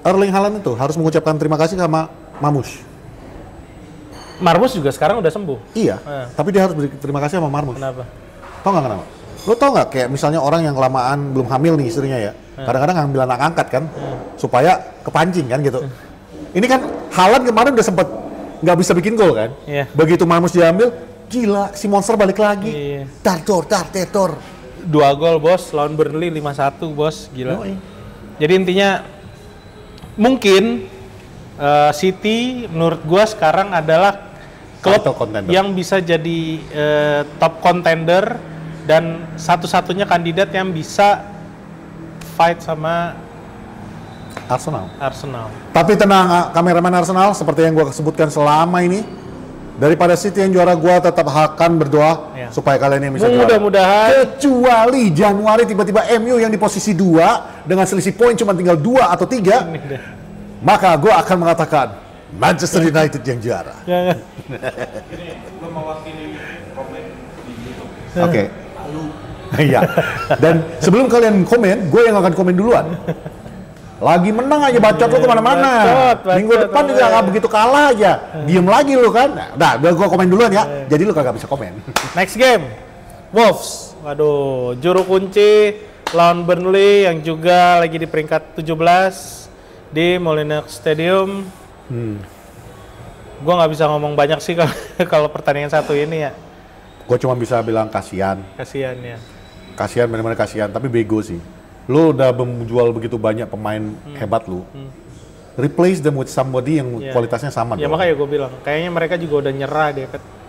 Erling Haaland itu harus mengucapkan terima kasih sama Mamush. Marmus juga sekarang udah sembuh. Iya. Tapi dia harus berterima kasih sama Marmus. Kenapa? Tau nggak kenapa? Lo tau nggak kayak misalnya orang yang kelamaan belum hamil nih istrinya ya, kadang-kadang ngambil anak angkat kan, supaya kepancing kan gitu. Ini kan Haaland kemarin udah sempet nggak bisa bikin gol kan, begitu Marmus diambil, gila si monster balik lagi, tartor. 2 gol bos, lawan Burnley 5-1 bos, gila. Jadi intinya mungkin City menurut gua sekarang adalah klub yang bisa jadi top contender dan satu-satunya kandidat yang bisa fight sama Arsenal. Tapi tenang, kameramen Arsenal, seperti yang gua sebutkan selama ini, daripada City yang juara, gua tetap akan berdoa supaya kalian yang bisa juara. Mudah-mudahan. Kecuali Januari tiba-tiba MU yang di posisi 2 dengan selisih poin cuma tinggal 2 atau 3, maka gua akan mengatakan Manchester United yang juara. Jangan. Ini gue mewakili komen di YouTube. Oke. Iya. Dan sebelum kalian komen, gue yang akan komen duluan. Lagi menang aja bacot lu kemana-mana. Minggu depan juga nggak begitu kalah aja. Diem lagi lu kan. Nah, udah gue komen duluan ya. Jadi lu kagak bisa komen. Next game, Wolves. Waduh, juru kunci lawan Burnley yang juga lagi di peringkat 17 di Molineux Stadium. Gue nggak bisa ngomong banyak sih kalau pertandingan satu ini ya. Gue cuma bisa bilang kasihan. Kasihan ya. Kasihan, benar-benar kasihan. Tapi bego sih. Lu udah menjual begitu banyak pemain hebat lu. Replace them with somebody yang kualitasnya sama. Ya makanya gue bilang, kayaknya mereka juga udah nyerah deh.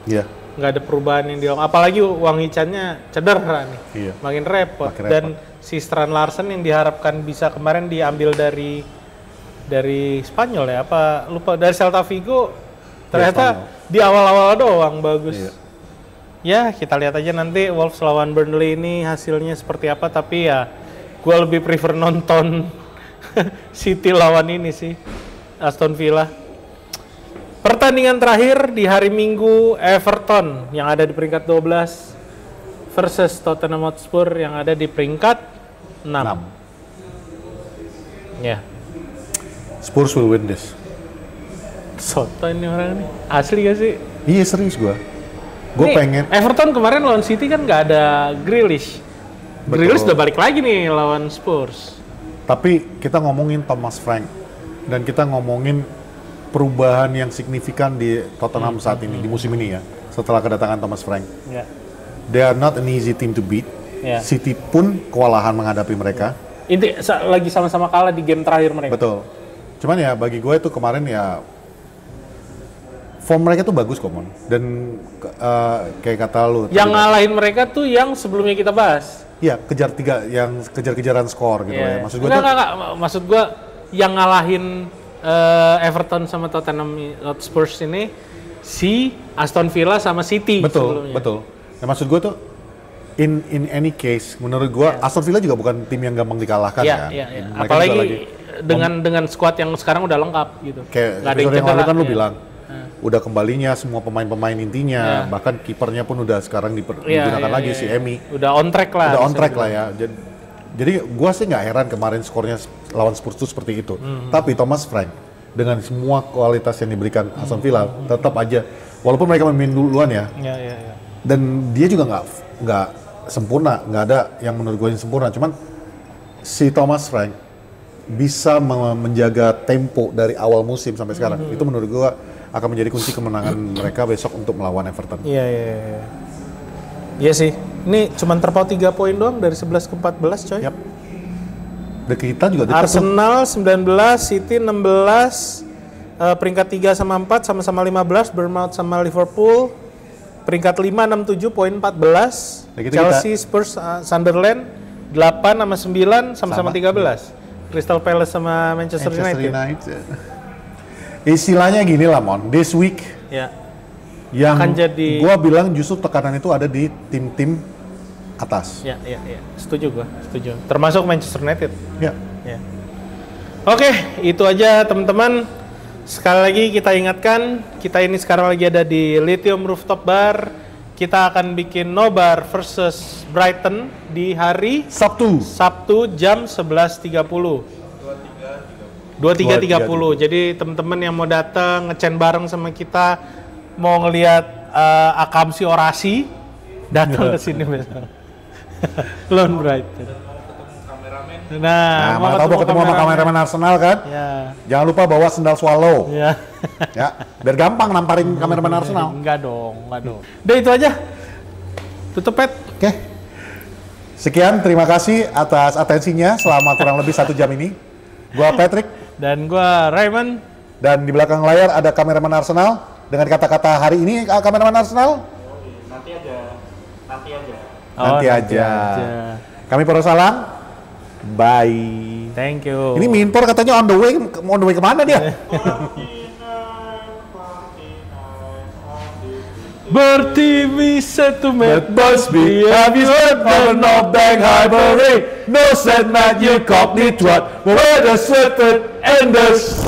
Iya. Nggak ada perubahan yang dilakukan. Apalagi Wang Hee-chan-nya cedera nih. Iya. Makin repot. Dan si Strand Larsen yang diharapkan bisa kemarin diambil dari Spanyol ya, apa lupa, dari Celta Vigo, ternyata di awal-awal doang bagus. Ya kita lihat aja nanti Wolves lawan Burnley ini hasilnya seperti apa, tapi ya gue lebih prefer nonton City lawan ini sih, Aston Villa. Pertandingan terakhir di hari Minggu, Everton yang ada di peringkat 12 versus Tottenham Hotspur yang ada di peringkat 6. Ya. Spurs will win this. Soto ini orang nih. Asli gak sih? Iya serius gue pengen. Everton kemarin lawan City kan nggak ada Grealish. Grealish udah balik lagi nih lawan Spurs. Tapi kita ngomongin Thomas Frank dan kita ngomongin perubahan yang signifikan di Tottenham saat ini, di musim ini ya, setelah kedatangan Thomas Frank. They are not an easy team to beat. City pun kewalahan menghadapi mereka. Inti lagi sama-sama kalah di game terakhir mereka. Betul. Cuman ya bagi gue itu kemarin ya form mereka tuh bagus kok, Mon. Dan kayak kata lu. Yang ngalahin mereka tuh yang sebelumnya kita bahas. Iya, kejar-kejaran skor gitu ya. Maksud gue enggak. Maksud gue yang ngalahin Everton sama Tottenham Hotspur ini si Aston Villa sama City sebelumnya. Betul. Nah, maksud gue tuh in any case menurut gue Aston Villa juga bukan tim yang gampang dikalahkan ya. Apalagi dengan skuad yang sekarang udah lengkap gitu. Kayak episode yang lalu kan lu bilang udah kembalinya semua pemain-pemain intinya, bahkan kipernya pun udah sekarang digunakan lagi si Emi. Udah on track lah. Udah on track lah ya. Jadi gua sih nggak heran kemarin skornya lawan Spurs itu seperti itu. Tapi Thomas Frank dengan semua kualitas yang diberikan Aston Villa tetap aja, walaupun mereka memimpin duluan ya. Iya. Dan dia juga nggak sempurna, nggak ada yang menurut gue yang sempurna. Cuman si Thomas Frank bisa menjaga tempo dari awal musim sampai sekarang. Itu menurut gue akan menjadi kunci kemenangan mereka besok untuk melawan Everton. Iya. Iya sih. Ini cuman terpaut 3 poin doang dari 11 ke 14 coy. Yap. Dan kita juga dekat Arsenal 19, City 16, peringkat 3 sama 4 sama-sama 15, Bournemouth sama Liverpool. Peringkat 5, 6, 7, poin 14. Chelsea, Spurs, Sunderland 8 sama 9 sama-sama 13. Crystal Palace sama Manchester United. Istilahnya gini lah Mon, this week Ya. yang Akan jadi- gua bilang justru tekanan itu ada di tim-tim atas. Ya. Setuju gua, setuju. Termasuk Manchester United. Ya. Ya. Oke, itu aja teman-teman. Sekali lagi kita ingatkan, kita ini sekarang lagi ada di Lithium Rooftop Bar. Kita akan bikin nobar versus Brighton di hari Sabtu jam 11.30. 23.30. Jadi teman-teman yang mau datang ngecen bareng sama kita, mau ngelihat akamsi orasi, datang ke sini besok. Lone Brighton. Nah, mana tahu mau ketemu sama kameramen Arsenal kan? Ya. Jangan lupa bawa sendal swallow. Ya. Ya, biar gampang namparin kameramen Arsenal. Enggak dong. Udah itu aja. Tutup, Pet. Oke. Sekian, terima kasih atas atensinya selama kurang lebih 1 jam ini. Gua Patrick. Dan gua Raymond. Dan di belakang layar ada kameramen Arsenal. Dengan kata-kata hari ini, kameramen Arsenal. Nanti aja. Kami perlu salam. Bye. Thank you. Ini Minpor katanya on the way kemana dia? Bertivi settlement Busby, have you heard of an old bang highbury? No said Matt, you cockney twat, but where the certain enders?